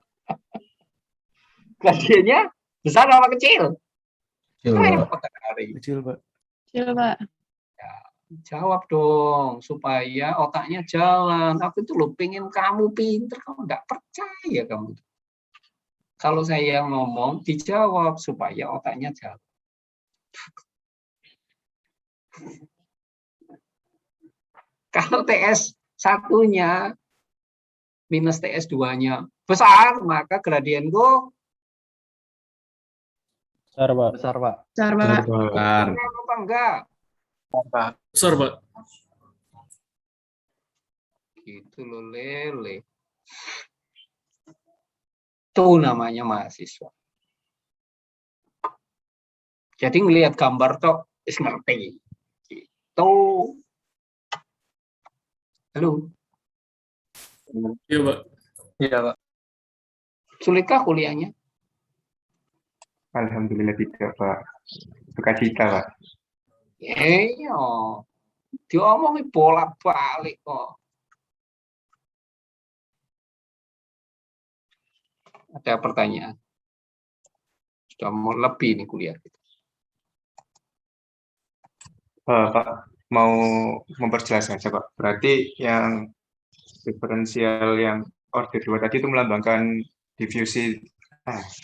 gradiennya besar apa kecil? Kecil, Pak. Kecil, Pak. Kecil, Pak. Ya, jawab dong, supaya otaknya jalan. Aku itu loh pengen kamu pinter, kamu nggak percaya kamu. Kalau saya ngomong, dijawab supaya otaknya jalan. Kalau TS1-nya minus TS2-nya besar, maka gradienku Besar, Pak. Besar, Pak. Besar, Pak. Besar. apa enggak? Besar, Pak. Gitu loh, lele. Itu namanya mahasiswa. Jadi ngelihat gambar tok is ngerti. Gitu. Halo. Iya, Pak. Iya, Pak. Sulitkah kuliahnya? Alhamdulillah tidak, Pak. Sukacita, Pak. Iya. Diomongin bolak-balik kok. Ada pertanyaan? Sudah mau lebih nih kuliah kita. Pak, mau memperjelas saja, Pak. Berarti yang diferensial yang order 2 tadi itu melambangkan difusivitas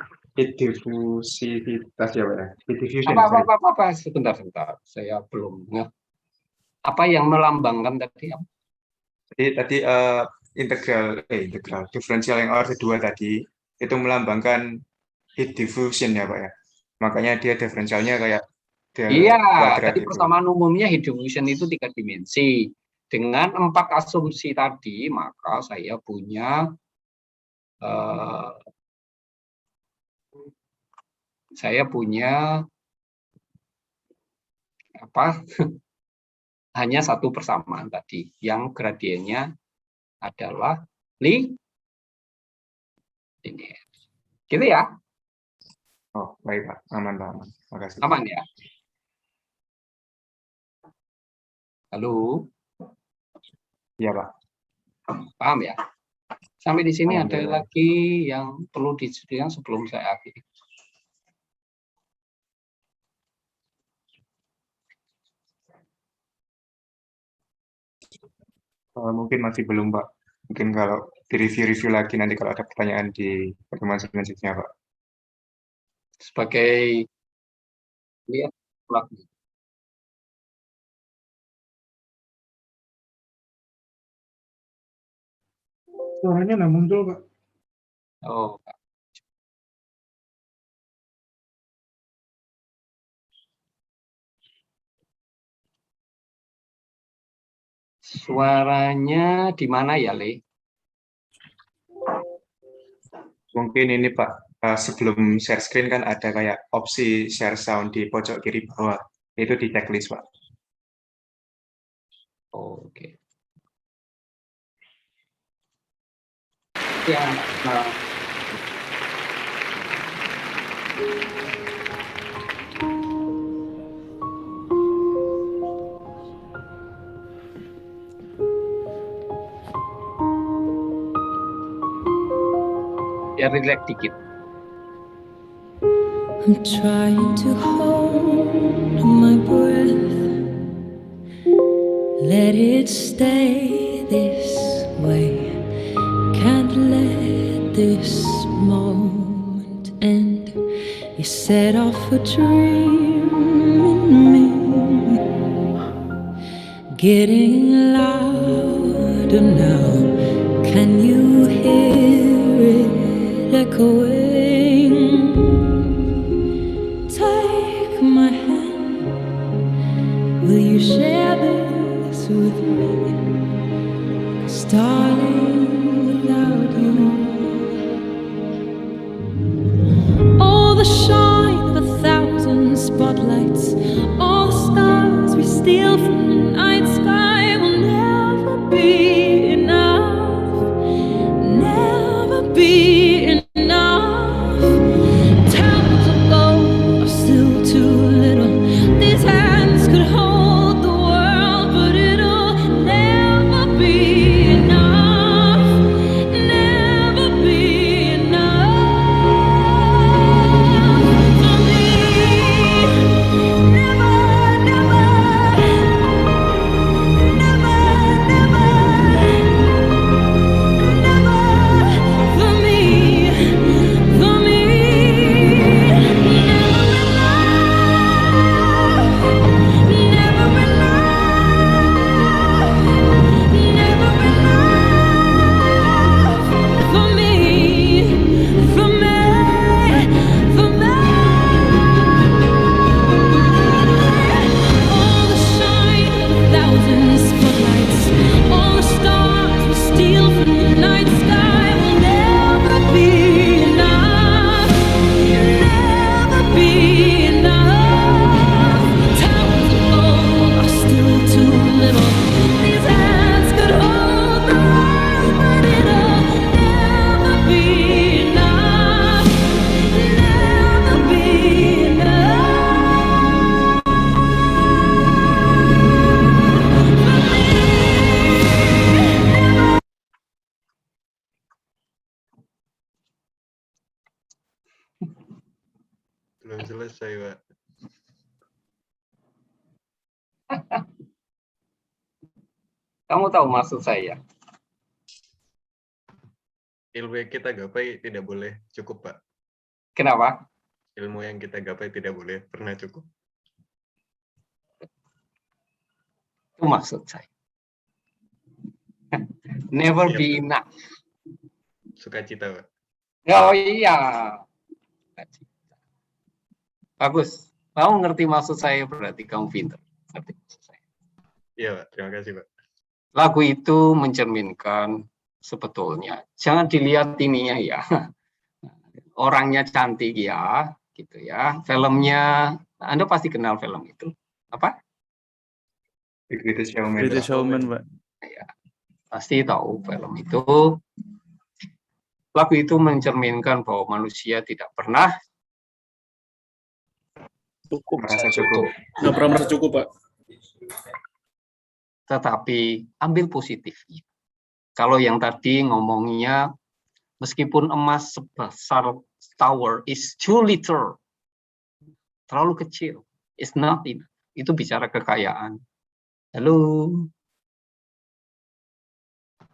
ya, Pak ya? Diffusion, sorry. Apa? Sebentar. Saya belum ngerti. Apa yang melambangkan tadi? Jadi tadi integral diferensial yang order 2 tadi itu melambangkan heat diffusion ya, Pak ya. Makanya dia diferensialnya kayak Iya, kuadrat tadi itu. persamaan umumnya heat diffusion itu 3 dimensi. Dengan 4 asumsi tadi, maka saya punya apa? Hanya satu persamaan tadi, yang gradiennya adalah linear. Gitu ya? Oh, baik, Pak. Aman, Pak. Aman. Makasih. Aman ya? Halo? Iya, Pak. Paham ya? Sampai di sini ada Alhamdulillah. lagi yang perlu disediakan sebelum saya akhiri. Mungkin masih belum, Pak. Mungkin kalau direview lagi nanti kalau ada pertanyaan di pertemuan selanjutnya, Pak. Sebagai lihat lagi. Suaranya nggak muncul, Pak. Oh, suaranya di mana ya, Le? Mungkin ini, Pak, sebelum share screen kan ada kayak opsi share sound di pojok kiri bawah. Itu di checklist, Pak. Oke. Ya, Ya relax dikit. I'm trying to hold my breath. Let it stay this way. Can't let this moment end. You set off a dream in me, getting louder now. Can you hear it echoing? Take my hand. Will you share this with me? 'Cause darling, without you, all the shine of 1,000 spotlights, all the stars we steal from the night sky will never be enough, never be enough. Towers of gold are still too little. These hands could hold the world, but it'll never be enough, never be enough for me. Never, never, never, never for me, for me. Belum selesai, Pak. Kamu tahu maksud saya? Ilmu yang kita gapai tidak boleh cukup, Pak. Kenapa? Ilmu yang kita gapai tidak boleh pernah cukup. Itu maksud saya. Never be enough. Sukacita, Pak. Oh iya. Bagus. Kamu ngerti maksud saya berarti kamu pintar. Ngerti maksud saya. Iya, Pak. Terima kasih, Pak. Lagu itu mencerminkan sebetulnya. Jangan dilihat ininya ya. Orangnya cantik ya, gitu ya. Filmnya, Anda pasti kenal film itu. Apa? The Greatest Showman. Greatest Showman, Pak. Ya, pasti tahu film itu. Lagu itu mencerminkan bahwa manusia tidak pernah Merasa cukup. Nggak pernah merasa cukup, Pak. Tetapi ambil positifnya. Kalau yang tadi ngomongnya, meskipun emas sebesar tower is too little, terlalu kecil, it's not enough. Itu bicara kekayaan. Halo.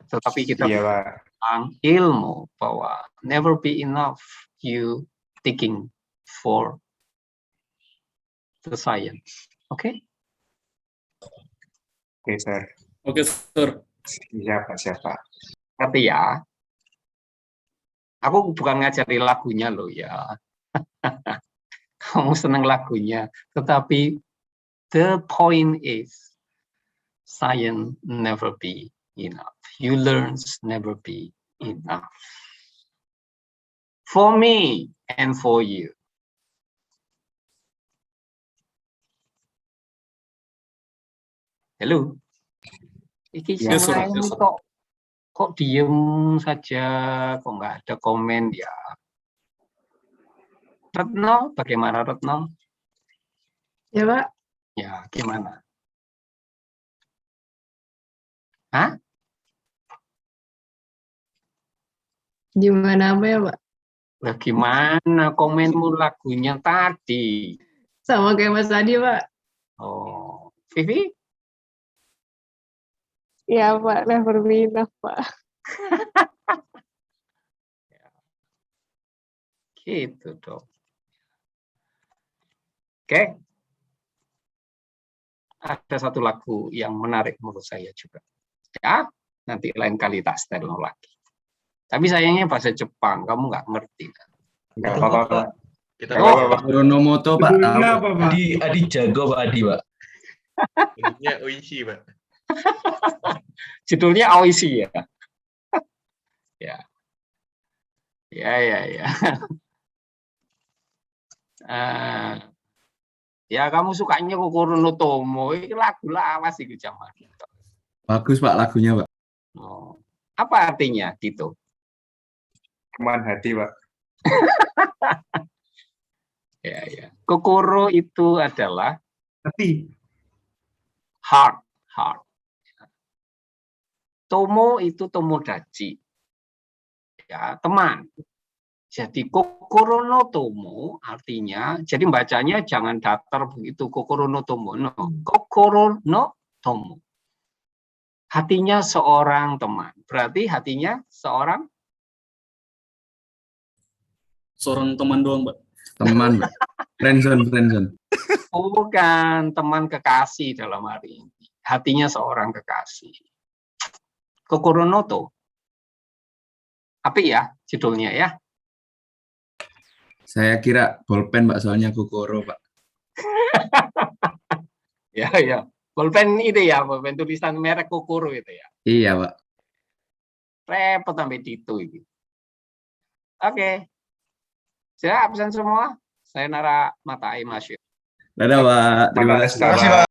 Tetapi kita tentang ilmu bahwa never be enough you thinking for the science. Oke? Oke, Sir. Oke, Sir. Siapa? Ngerti ya? Aku bukan ngajari lagunya loh ya. Kamu seneng lagunya. Tetapi the point is science never be enough. You learn never be enough. For me and for you. Halo. Iki Yes, sir. saya Yes, sir. kok diem saja, kok nggak ada komen ya. Retno, bagaimana Retno? Ya, Pak. Ya, gimana? Hah? Gimana apa ya, Pak? Lah gimana komenmu lagunya tadi? Sama kayak Mas Adi, Pak. Oh, Vivi? Ya Pak, never be enough Pak. Gitu dong. Oke. Ada satu lagu yang menarik menurut saya juga. Ya, nanti lain kali tak setel lagi. Tapi sayangnya bahasa Jepang, kamu nggak ngerti. Nggak apa-apa, Pak. Kita Kuronomoto, Pak. Tahu. Kenapa, Pak? Adi jago Pak Adi, Pak. Judulnya Oishi, Pak. Judulnya Oishi ya. Ya. Ya. Ya kamu sukanya Kokoro no Tomo, ini lagu lawas itu zaman. Bagus Pak lagunya, Pak. Oh. Apa artinya gitu? Teman hati, Pak. Ya. Kokoro itu adalah hati. Heart. Tomo itu tomodachi. Ya, teman. Jadi Kokoro no Tomo artinya, jadi bacanya jangan datar begitu Kokoro no Tomo. No. Kokoro no Tomo. Hatinya seorang teman. Berarti hatinya seorang teman doang, Pak. Teman, Pak. Friendzone. Bukan teman kekasih dalam hari ini. Hatinya seorang kekasih. Kokoro no To. Apa ya judulnya ya? Saya kira bolpen, Pak, soalnya Kokoro, Pak. Ya. Bolpen itu ya, bolpen tulisan merek Kokoro itu ya. Iya, Pak. Repot sampai itu. Oke. Siap absen semua. Saya Nara Mata Aimasyur. Dadah, Pak. Terima kasih. Terima kasih, Pak.